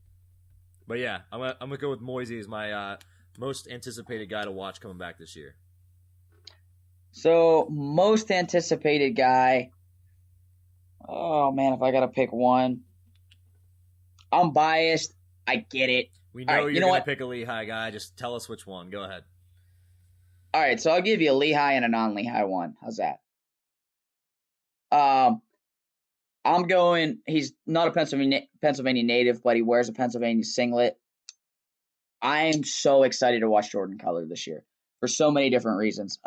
But yeah, I'm gonna go with Moisey as my most anticipated guy to watch coming back this year. So, most anticipated guy. Oh, man, if I got to pick one. I'm biased. I get it. We know you're going to pick a Lehigh guy. Just tell us which one. Go ahead. All right, so I'll give you a Lehigh and a non-Lehigh one. How's that? I'm going, he's not a Pennsylvania native, but he wears a Pennsylvania singlet. I am so excited to watch Jordan Cutler this year for so many different reasons.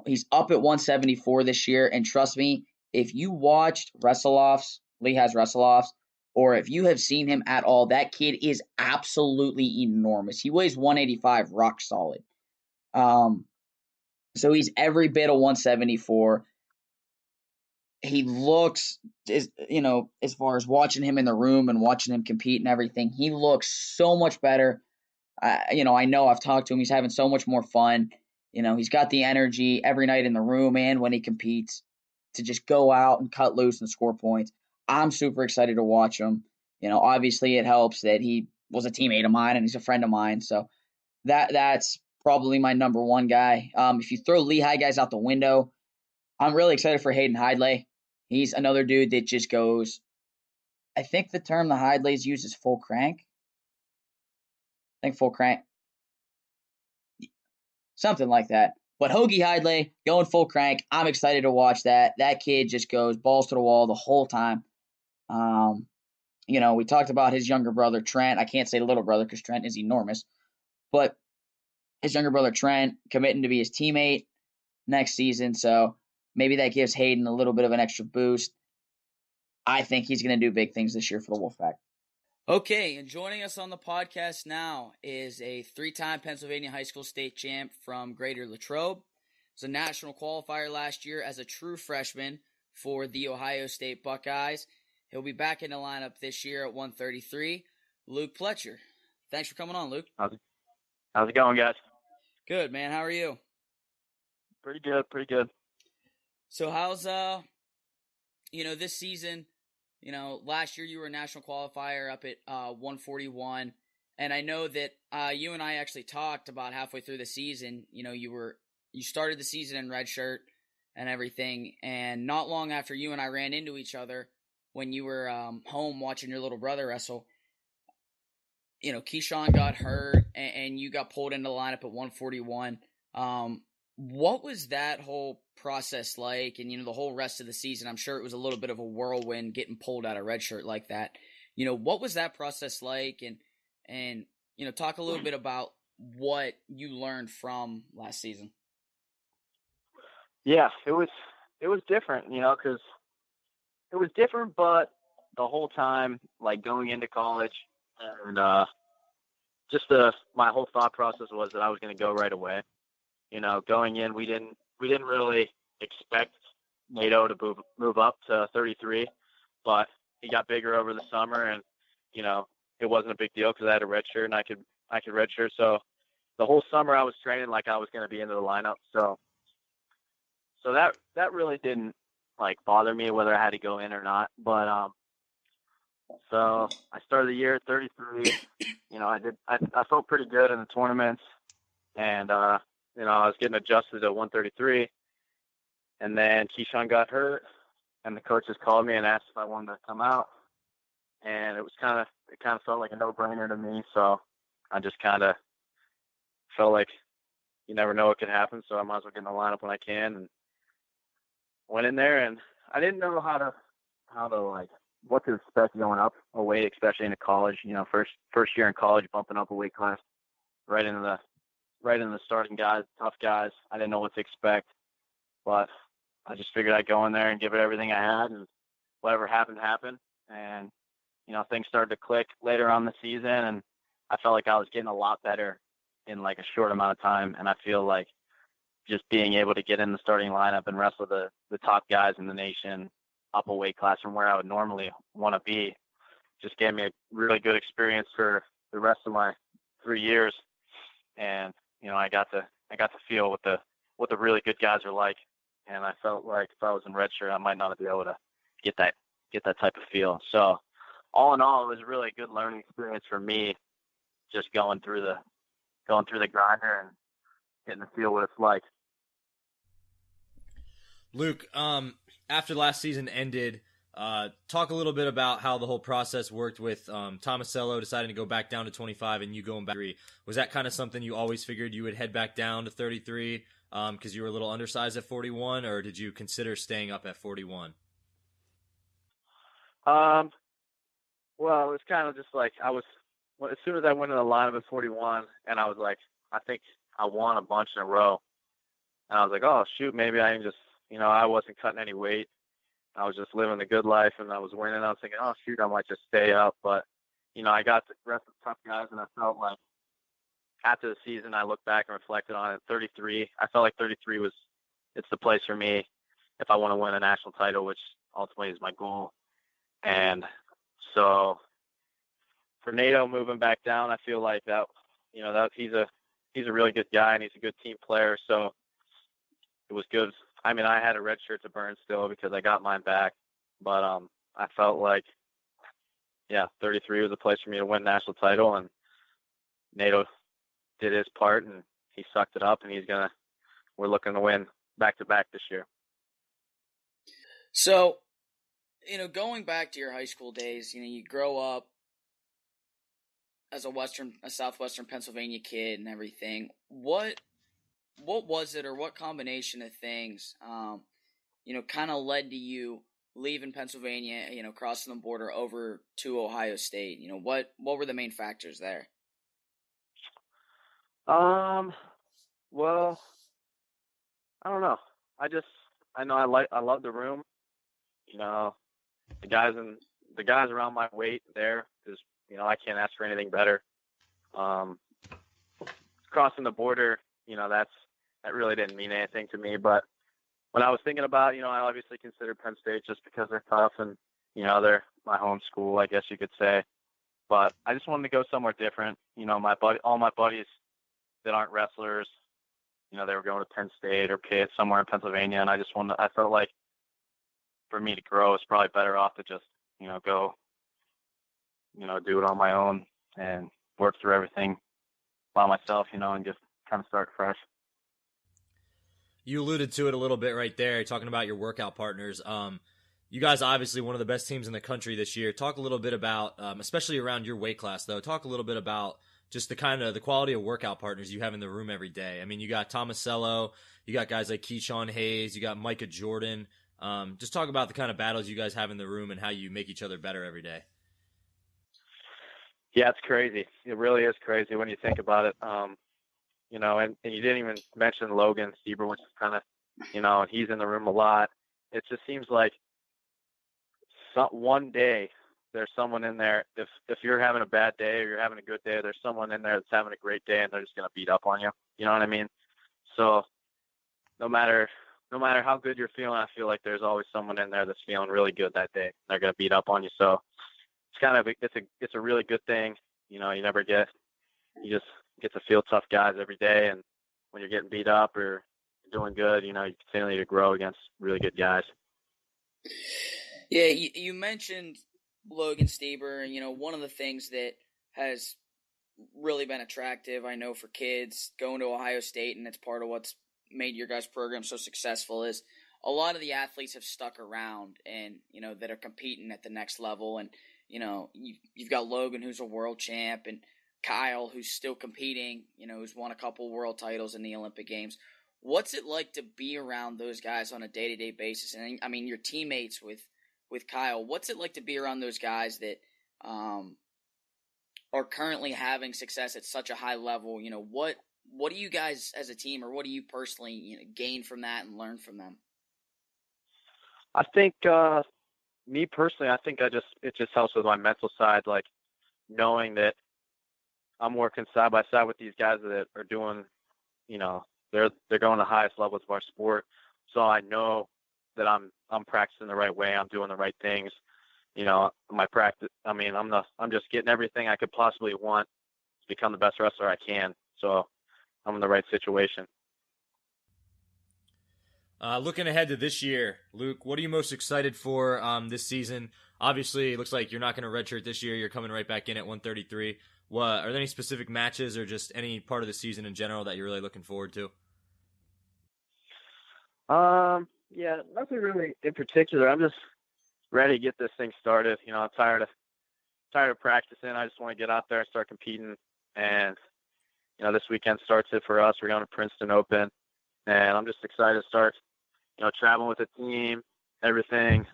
He's up at 174 this year, and trust me, if you watched Wrestle-Offs, Lehigh's Wrestle-Offs, or if you have seen him at all, that kid is absolutely enormous. He weighs 185 rock solid. So he's every bit of 174. He looks, as far as watching him in the room and watching him compete and everything, he looks so much better. I know I've talked to him. He's having so much more fun. He's got the energy every night in the room and when he competes to just go out and cut loose and score points. I'm super excited to watch him. Obviously it helps that he was a teammate of mine and he's a friend of mine. So that's probably my number one guy. If you throw Lehigh guys out the window, I'm really excited for Hayden Hidlay. He's another dude that just goes, I think the term the Hidlays use is full crank. I think full crank. Something like that. But Hoagie Hidlay going full crank. I'm excited to watch that. That kid just goes balls to the wall the whole time. We talked about his younger brother, Trent. I can't say little brother because Trent is enormous. But his younger brother, Trent, committing to be his teammate next season. So maybe that gives Hayden a little bit of an extra boost. I think he's going to do big things this year for the Wolfpack. Okay, and joining us on the podcast now is a 3-time Pennsylvania high school state champ from Greater Latrobe. He was a national qualifier last year as a true freshman for the Ohio State Buckeyes. He'll be back in the lineup this year at 133. Luke Pletcher. Thanks for coming on, Luke. How's it going, guys? Good, man. How are you? Pretty good. So how's this season? Last year you were a national qualifier up at 141, and I know that you and I actually talked about halfway through the season. You started the season in red shirt and everything, and not long after you and I ran into each other when you were home watching your little brother wrestle, Keyshawn got hurt and you got pulled into the lineup at 141. What was that whole process like? And, the whole rest of the season, I'm sure it was a little bit of a whirlwind getting pulled out of red shirt like that. What was that process like? And talk a little bit about what you learned from last season. Yeah, it was different, because it was different, but the whole time, like going into college and my whole thought process was that I was going to go right away. Going in, we didn't really expect NATO to move up to 33, but he got bigger over the summer, and it wasn't a big deal because I had a red shirt and I could red shirt. So the whole summer I was training like I was going to be into the lineup. So that really didn't bother me whether I had to go in or not. But so I started the year at 33. I felt pretty good in the tournaments, and I was getting adjusted to 133, and then Keyshawn got hurt, and the coaches called me and asked if I wanted to come out, and it kind of felt like a no-brainer to me. So I just kind of felt like you never know what could happen, so I might as well get in the lineup when I can, and went in there. And I didn't know how to what to expect going up a weight, especially in college. First year in college, bumping up a weight class right in the starting guys, tough guys. I didn't know what to expect, but I just figured I'd go in there and give it everything I had, and whatever happened. And, things started to click later on the season, and I felt like I was getting a lot better in a short amount of time. And I feel like just being able to get in the starting lineup and wrestle the top guys in the nation up a weight class from where I would normally want to be just gave me a really good experience for the rest of my 3 years. And, I got to feel what the really good guys are like. And I felt like if I was in red shirt, I might not be able to get that type of feel. So all in all, it was really a good learning experience for me, just going through the grinder and getting to feel what it's like. Luke, after last season ended, talk a little bit about how the whole process worked with Tomasello deciding to go back down to 25 and you going back to 33. Was that kind of something you always figured you would head back down to 33 because you were a little undersized at 41, or did you consider staying up at 41? Well, it was kind of just as soon as I went in the lineup at 41, and I was like, I think I won a bunch in a row. And I was like, oh, shoot, maybe I can just, I wasn't cutting any weight. I was just living the good life, and I was winning. I was thinking, oh, shoot, I might just stay up. But, I got the rest of the tough guys, and I felt like after the season, I looked back and reflected on it. 33, I felt like 33 it's the place for me if I want to win a national title, which ultimately is my goal. And so for NATO moving back down, I feel like that he's a really good guy, and he's a good team player. So it was good. I mean, I had a red shirt to burn still because I got mine back, but I felt like 33 was a place for me to win national title, and Nato did his part, and he sucked it up, and we're looking to win back-to-back this year. So, going back to your high school days, you grow up as a southwestern Pennsylvania kid and everything. What was it, or what combination of things, kind of led to you leaving Pennsylvania, crossing the border over to Ohio State? What were the main factors there? Well, I don't know. I know I love the room. The guys around my weight there is, I can't ask for anything better. Crossing the border, that really didn't mean anything to me. But when I was thinking about, I obviously considered Penn State just because they're tough and, they're my home school, I guess you could say. But I just wanted to go somewhere different. All my buddies that aren't wrestlers, they were going to Penn State or Pitt, somewhere in Pennsylvania, and I felt like for me to grow, it's probably better off to just, go, do it on my own and work through everything by myself, and just kind of start fresh. You alluded to it a little bit right there, talking about your workout partners. You guys are obviously one of the best teams in the country this year. Talk a little bit about, especially around your weight class, though, talk a little bit about just the quality of workout partners you have in the room every day. I mean, you got Tomasello, you got guys like Keyshawn Hayes, you got Micah Jordan. Just talk about the kind of battles you guys have in the room and how you make each other better every day. Yeah, it's crazy. It really is crazy when you think about it. And you didn't even mention Logan Stieber, which is kind of, and he's in the room a lot. It just seems like one day there's someone in there. If you're having a bad day or you're having a good day, there's someone in there that's having a great day, and they're just going to beat up on you. You know what I mean? So no matter how good you're feeling, I feel like there's always someone in there that's feeling really good that day. They're going to beat up on you. So it's kind of it's a really good thing. You just get to feel tough guys every day, and when you're getting beat up or doing good, you continue to grow against really good guys. Yeah, you mentioned Logan Stieber, and one of the things that has really been attractive, I know, for kids going to Ohio State, and it's part of what's made your guys' program so successful, is a lot of the athletes have stuck around and, that are competing at the next level. And, you've got Logan, who's a world champ, and Kyle, who's still competing, who's won a couple world titles in the Olympic Games. What's it like to be around those guys on a day-to-day basis? And I mean, your teammates with Kyle, what's it like to be around those guys that are currently having success at such a high level? What do you guys as a team, or what do you personally gain from that and learn from them? I think me personally, I think it just helps with my mental side, like knowing that I'm working side by side with these guys that are doing, they're going to the highest levels of our sport. So I know that I'm practicing the right way. I'm doing the right things. My practice, I'm just getting everything I could possibly want to become the best wrestler I can. So I'm in the right situation. Looking ahead to this year, Luke, what are you most excited for this season? Obviously, it looks like you're not going to redshirt this year. You're coming right back in at 133. Are there any specific matches or just any part of the season in general that you're really looking forward to? Yeah, nothing really in particular. I'm just ready to get this thing started. I'm tired of practicing. I just want to get out there and start competing. And, this weekend starts it for us. We're going to Princeton Open, and I'm just excited to start, traveling with the team, everything,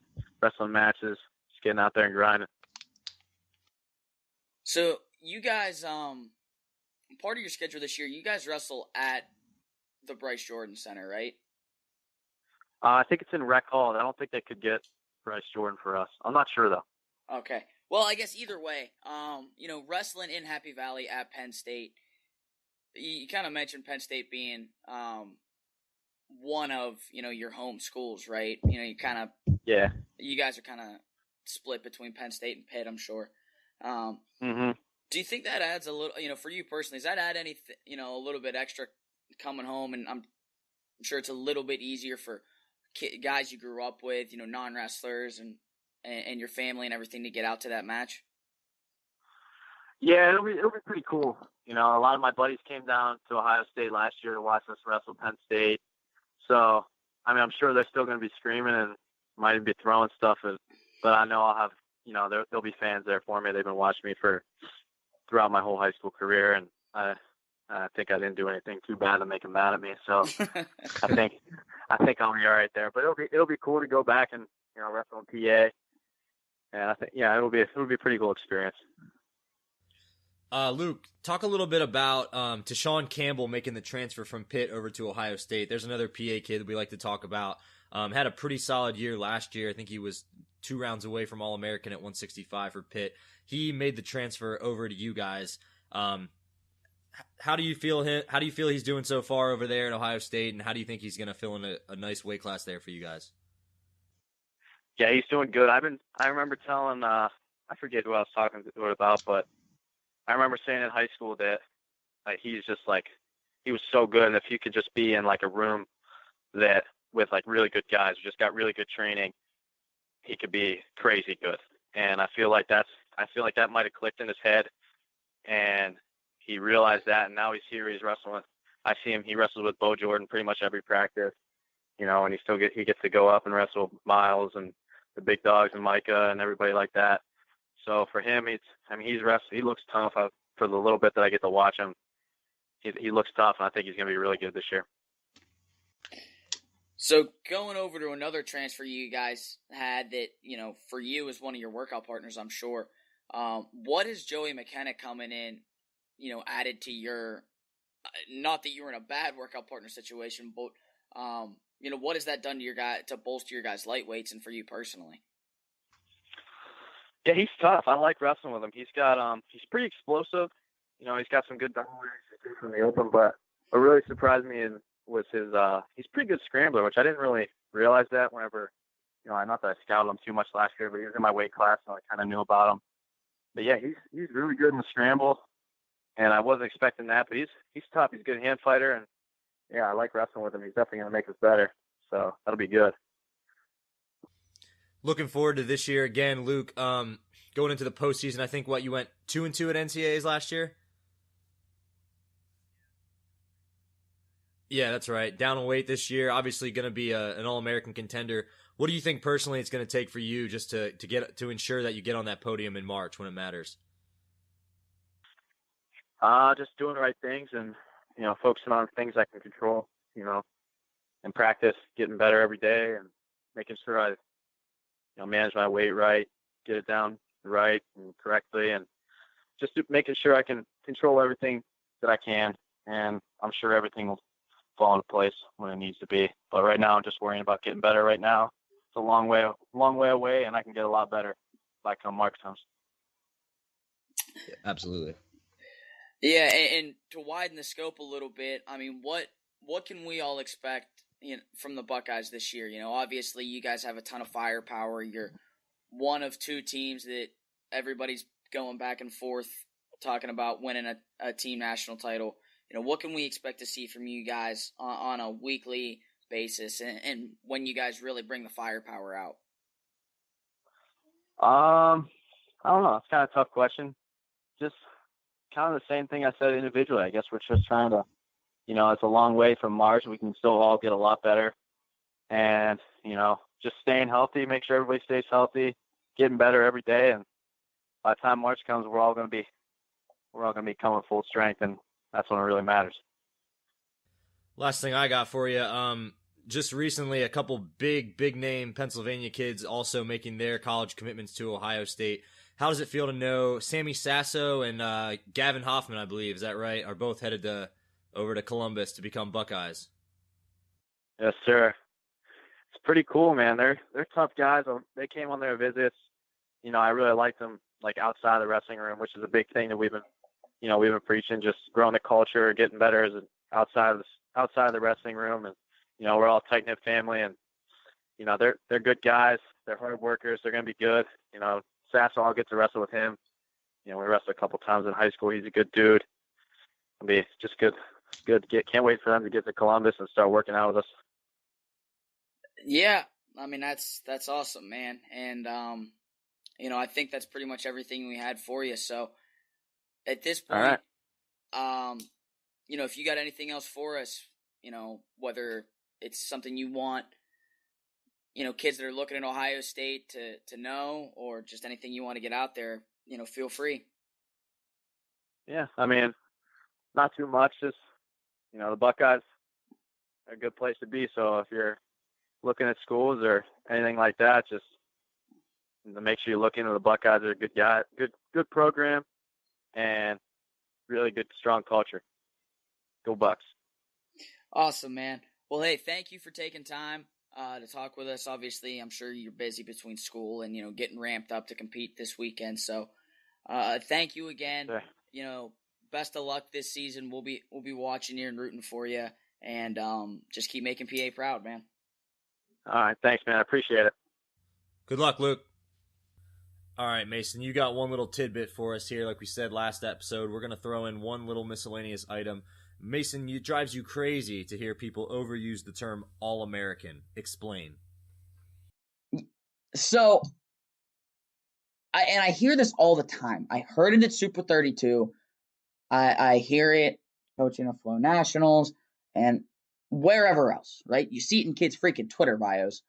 wrestling matches, just getting out there and grinding. So you guys, part of your schedule this year, you guys wrestle at the Bryce Jordan Center, right? I think it's in Rec Hall. I don't think they could get Bryce Jordan for us. I'm not sure, though. Okay. Well, I guess either way, wrestling in Happy Valley at Penn State, you kind of mentioned Penn State being one of, your home schools, right? You kind of – yeah. You guys are kind of split between Penn State and Pitt, I'm sure. Mm-hmm. Do you think that adds a little, for you personally, does that add anything, a little bit extra coming home? And I'm sure it's a little bit easier for guys you grew up with, non-wrestlers and your family and everything to get out to that match? Yeah, it'll be pretty cool. You know, a lot of my buddies came down to Ohio State last year to watch us wrestle Penn State. So, I mean, I'm sure they're still going to be screaming and might even be throwing stuff. But I know I'll have, you know, there'll be fans there for me. They've been watching me throughout my whole high school career, and I think I didn't do anything too bad to make them mad at me. So I think I'll be all right there. But it'll be cool to go back and, you know, wrestle in PA. And I think, yeah, it'll be a pretty cool experience. Luke, talk a little bit about Te'Shan Campbell making the transfer from Pitt over to Ohio State. There's another PA kid that we like to talk about. Had a pretty solid year last year. I think he was 2 rounds away from All-American at 165 for Pitt. He made the transfer over to you guys. How do you feel he's doing so far over there at Ohio State, and how do you think he's going to fill in a nice weight class there for you guys? Yeah, he's doing good. I remember telling I forget who I was talking to it about, but I remember saying in high school that he's just like, he was so good, and if you could just be in like a room that with like really good guys who just got really good training, he could be crazy good. And I feel like that might have clicked in his head, and he realized that, and now he's here. He's wrestling. I see him. He wrestles with Bo Jordan pretty much every practice, you know, and he gets to go up and wrestle Miles and the big dogs and Micah and everybody like that. So for him, he's wrestling. He looks tough. For the little bit that I get to watch him, he looks tough, and I think he's going to be really good this year. So going over to another transfer you guys had that, you know, for you as one of your workout partners, I'm sure. What is Joey McKenna coming in, you know, added to your, not that you were in a bad workout partner situation, but, you know, what has that done to your guy to bolster your guys' light weights and for you personally? Yeah, he's tough. I like wrestling with him. He's pretty explosive. You know, he's got some good double legs from the open, but what really surprised me was his, he's a pretty good scrambler, which I didn't really realize that whenever, you know, not that I scouted him too much last year, but he was in my weight class, so I kind of knew about him. But yeah, he's really good in the scramble, and I wasn't expecting that, but he's tough. He's a good hand fighter, and yeah, I like wrestling with him. He's definitely going to make us better, so that'll be good. Looking forward to this year again, Luke. Going into the postseason, I think you went 2-2 at NCAAs last year. Yeah, that's right. Down in weight this year. Obviously, going to be an All-American contender. What do you think personally it's going to take for you just to ensure that you get on that podium in March when it matters? Just doing the right things and, you know, focusing on things I can control, you know, and practice, getting better every day, and making sure I, you know, manage my weight right, get it down right and correctly, and just making sure I can control everything that I can. And I'm sure everything will fall into place when it needs to be. But right now, I'm just worrying about getting better right now. It's a long way away, and I can get a lot better by come March comes. Yeah, absolutely. Yeah, and to widen the scope a little bit, I mean, what can we all expect, you know, from the Buckeyes this year? You know, obviously you guys have a ton of firepower. You're one of 2 teams that everybody's going back and forth talking about winning a team national title. You know, what can we expect to see from you guys on a weekly basis, and when you guys really bring the firepower out? I don't know. It's kind of a tough question. Just kind of the same thing I said individually. I guess we're just trying to, you know, it's a long way from March. We can still all get a lot better, and, you know, just staying healthy, make sure everybody stays healthy, getting better every day. And by the time March comes, we're all going to be coming full strength, and that's when it really matters. Last thing I got for you, just recently a couple big name Pennsylvania kids also making their college commitments to Ohio State. How does it feel to know Sammy Sasso and Gavin Hoffman, I believe, is that right, are both headed over to Columbus to become Buckeyes? Yes, sir. It's pretty cool, man. They're tough guys. They came on their visits. You know, I really liked them, like, outside the wrestling room, which is a big thing that we've been preaching, just growing the culture, getting better as outside of the wrestling room. And, you know, we're all a tight-knit family, and, you know, they're good guys. They're hard workers. They're going to be good. You know, Sasso, I'll get to wrestle with him. You know, we wrestled a couple times in high school. He's a good dude. It'll be just good. Can't wait for them to get to Columbus and start working out with us. Yeah, I mean, that's awesome, man. And, you know, I think that's pretty much everything we had for you. So at this All point, right. If you got anything else for us, whether it's something you want, kids that are looking at Ohio State to know, or just anything you want to get out there, feel free. Yeah, I mean, not too much. Just, the Buckeyes are a good place to be. So if you're looking at schools or anything like that, just make sure you look into the Buckeyes. They're a good guy, good program, and really good, strong culture. Go Bucks. Awesome, man. Well, hey, thank you for taking time to talk with us. Obviously, I'm sure you're busy between school and, getting ramped up to compete this weekend. So thank you again. Sure. Best of luck this season. We'll be watching you and rooting for you, and just keep making PA proud, man. All right. Thanks, man. I appreciate it. Good luck, Luke. All right, Mason, you got one little tidbit for us here. Like we said last episode, we're going to throw in one little miscellaneous item. Mason, it drives you crazy to hear people overuse the term All-American. Explain. So, I hear this all the time. I heard it at Super 32. I hear it coaching at Flow Nationals and wherever else, right? You see it in kids' freaking Twitter bios.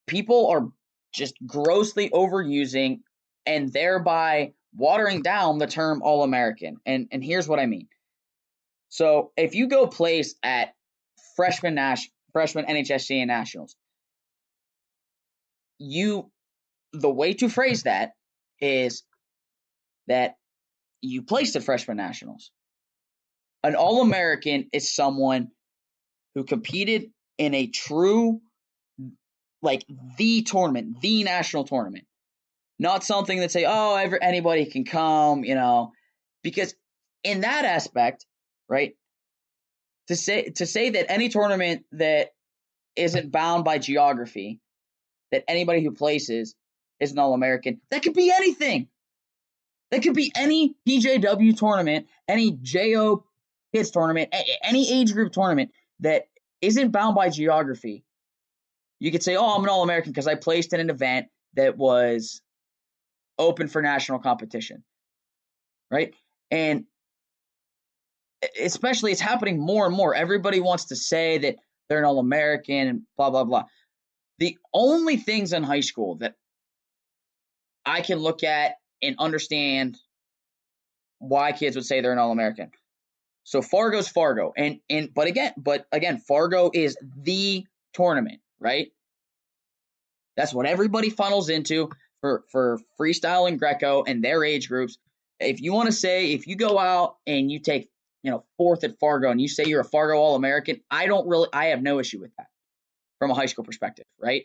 People are just grossly overusing and thereby watering down the term All-American. And here's what I mean. So if you go place at freshman NHSCA Nationals, the way to phrase that is that you placed at freshman Nationals. An All-American is someone who competed in a true, the tournament, the national tournament. Not something that say, anybody can come, because in that aspect, right, to say that any tournament that isn't bound by geography, that anybody who places is an All-American, that could be anything. That could be any PJW tournament, any JO kids tournament, any age group tournament that isn't bound by geography. You could say, I'm an All-American because I placed in an event that was open for national competition, right? And especially it's happening more and more. Everybody wants to say that they're an All-American and blah, blah, blah. The only things in high school that I can look at and understand why kids would say they're an All-American. So Fargo's Fargo. But again, Fargo is the tournament, right? That's what everybody funnels into for freestyle and Greco and their age groups. If you want to say, if you go out and you take, fourth at Fargo and you say you're a Fargo All-American, I have no issue with that from a high school perspective, right?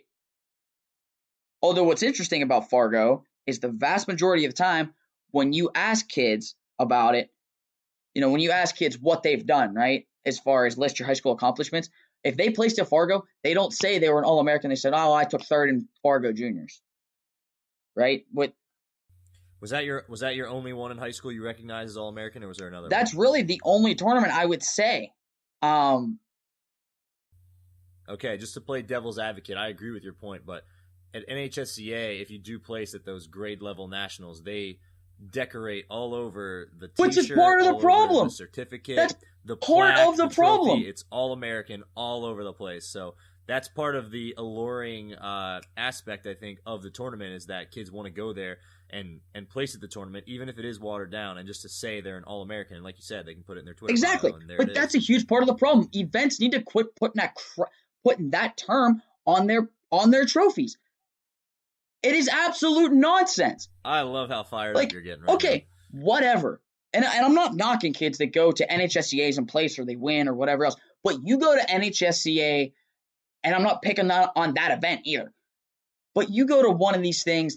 Although what's interesting about Fargo is the vast majority of the time when you ask kids about it, when you ask kids what they've done, right, as far as list your high school accomplishments, if they placed at Fargo, they don't say they were an All-American. They said, I took third in Fargo Juniors. Right? Was that your only one in high school you recognized as All-American, or was there another? That's really the only tournament I would say. Okay, just to play devil's advocate, I agree with your point, but at NHSCA, if you do place at those grade level nationals, they decorate all over the t-shirt, which is part of the problem. The certificate, that's the part plaque, of the trophy, problem. It's All-American all over the place. So that's part of the alluring aspect, I think, of the tournament is that kids want to go there and place at the tournament, even if it is watered down, and just to say they're an All-American. And like you said, they can put it in their Twitter. Exactly. Bio, but that's a huge part of the problem. Events need to quit putting that term on their trophies. It is absolute nonsense. I love how fired up you're getting right okay, now. Whatever. And I'm not knocking kids that go to NHSCAs and place or they win or whatever else. But you go to NHSCA, and I'm not picking on that event either. But you go to one of these things,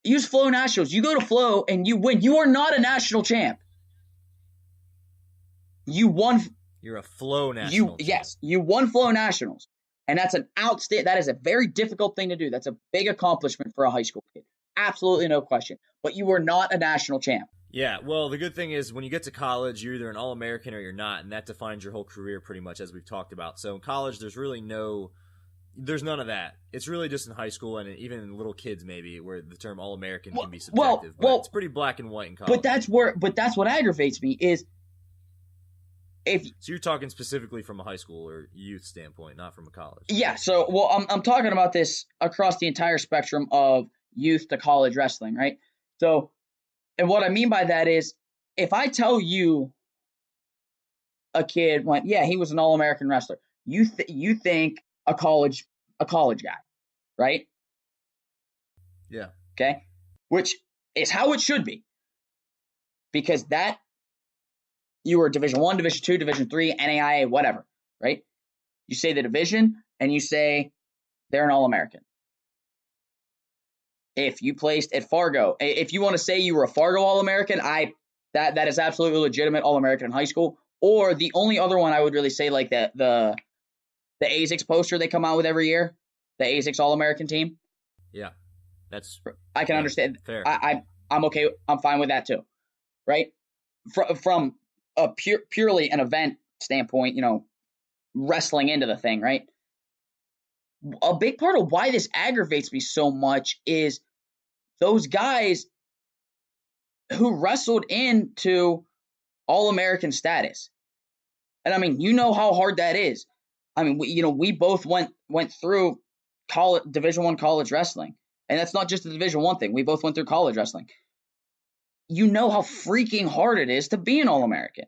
use Flow Nationals. You go to Flow and you win. You are not a national champ. You won. You're a Flow National champ. Yes, you won Flow Nationals. And that's that is a very difficult thing to do. That's a big accomplishment for a high school kid. Absolutely no question. But you were not a national champ. Yeah, well, the good thing is when you get to college, you're either an All-American or you're not, and that defines your whole career pretty much, as we've talked about. So in college, there's really no, there's none of that. It's really just in high school and even in little kids maybe where the term All-American can be subjective. But it's pretty black and white in college. But that's what aggravates me is so you're talking specifically from a high school or youth standpoint, not from a college. Yeah. So I'm talking about this across the entire spectrum of youth to college wrestling, right? So, and what I mean by that is if I tell you a kid went, yeah, he was an All-American wrestler, you think a college guy, right? Yeah. Okay. Which is how it should be, because that you were Division I, Division II, Division III, NAIA, whatever, right? You say the division and you say they're an All-American. If you placed at Fargo, if you want to say you were a Fargo All-American, that is absolutely legitimate, All-American in high school. Or the only other one I would really say, like the ASICS poster they come out with every year, the ASICS All-American team. Yeah, I can understand. Fair. I'm okay. I'm fine with that too, right? From a purely an event standpoint, wrestling into the thing, right? A big part of why this aggravates me so much is those guys who wrestled into All-American status. And I mean, you know how hard that is. I mean, we both went through Division I college wrestling. And that's not just a Division I thing. We both went through college wrestling. You know how freaking hard it is to be an All-American.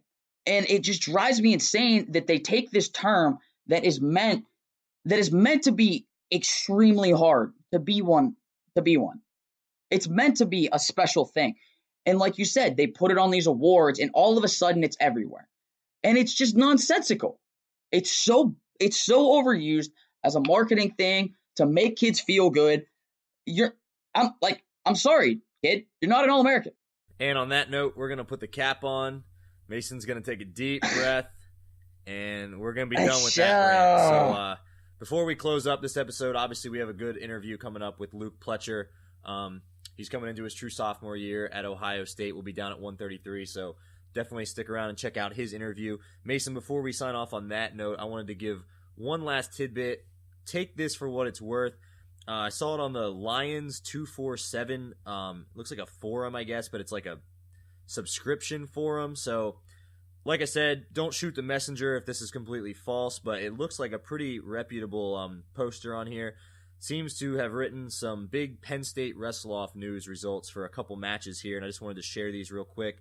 And it just drives me insane that they take this term that is meant to be extremely hard to be one. It's meant to be a special thing. And like you said, they put it on these awards and all of a sudden it's everywhere. And it's just nonsensical. It's so overused as a marketing thing to make kids feel good. I'm sorry, kid, you're not an All-American. And on that note, we're going to put the cap on. Mason's going to take a deep breath and we're going to be done with that rant. So, before we close up this episode, obviously we have a good interview coming up with Luke Pletcher. He's coming into his true sophomore year at Ohio State. We'll be down at 133, so definitely stick around and check out his interview. Mason, before we sign off on that note, I wanted to give one last tidbit. Take this for what it's worth. I saw it on the Lions 247. Looks like a forum, I guess, but it's like a subscription forum. So, like I said, don't shoot the messenger if this is completely false, but it looks like a pretty reputable poster on here. Seems to have written some big Penn State Wrestle-Off news results for a couple matches here, and I just wanted to share these real quick.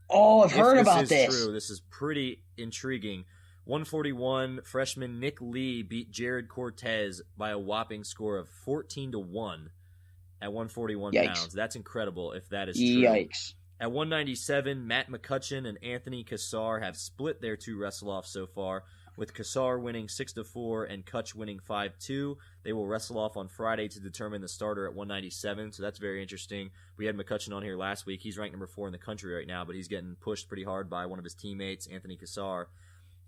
I've heard about this. If this is true, this is pretty intriguing. 141, freshman Nick Lee beat Jared Cortez by a whopping score of 14-1 at 141 pounds. That's incredible if that is true. Yikes. At 197, Matt McCutcheon and Anthony Cassar have split their two wrestle-offs so far, with Cassar winning 6-4 and Kutch winning 5-2. They will wrestle off on Friday to determine the starter at 197, so that's very interesting. We had McCutcheon on here last week. He's ranked number 4 in the country right now, but he's getting pushed pretty hard by one of his teammates, Anthony Cassar.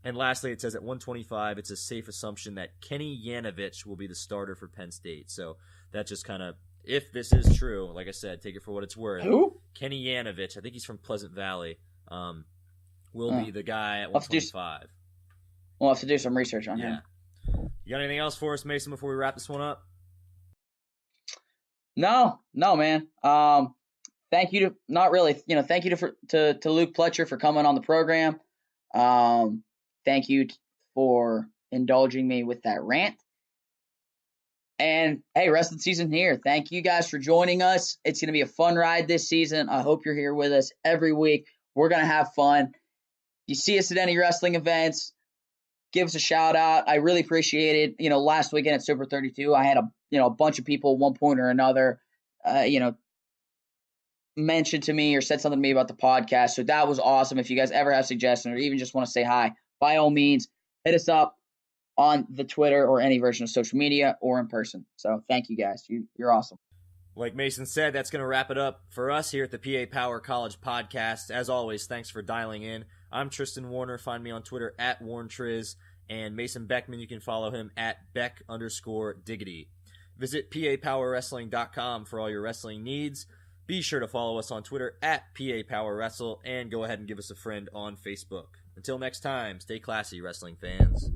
And lastly, it says at 125, it's a safe assumption that Kenny Yanovich will be the starter for Penn State. So that just kind of, if this is true, like I said, take it for what it's worth. Who? Kenny Yanovich, I think he's from Pleasant Valley, will be the guy at 125. We'll have to do some research on him. You got anything else for us, Mason, before we wrap this one up? No, man. Thank you to Luke Pletcher for coming on the program. Thank you for indulging me with that rant. And hey, rest of the season here. Thank you guys for joining us. It's going to be a fun ride this season. I hope you're here with us every week. We're going to have fun. If you see us at any wrestling events, give us a shout out. I really appreciate it. Last weekend at Super 32, I had a bunch of people at one point or another, mentioned to me or said something to me about the podcast. So that was awesome. If you guys ever have suggestions or even just want to say hi, by all means, hit us up on the Twitter or any version of social media or in person. So thank you guys. You're awesome. Like Mason said, that's going to wrap it up for us here at the PA Power College Podcast. As always, thanks for dialing in. I'm Tristan Warner. Find me on Twitter at WarnTriz. And Mason Beckman, you can follow him at Beck_Diggity. Visit PAPowerWrestling.com for all your wrestling needs. Be sure to follow us on Twitter at PAPowerWrestle and go ahead and give us a friend on Facebook. Until next time, stay classy, wrestling fans.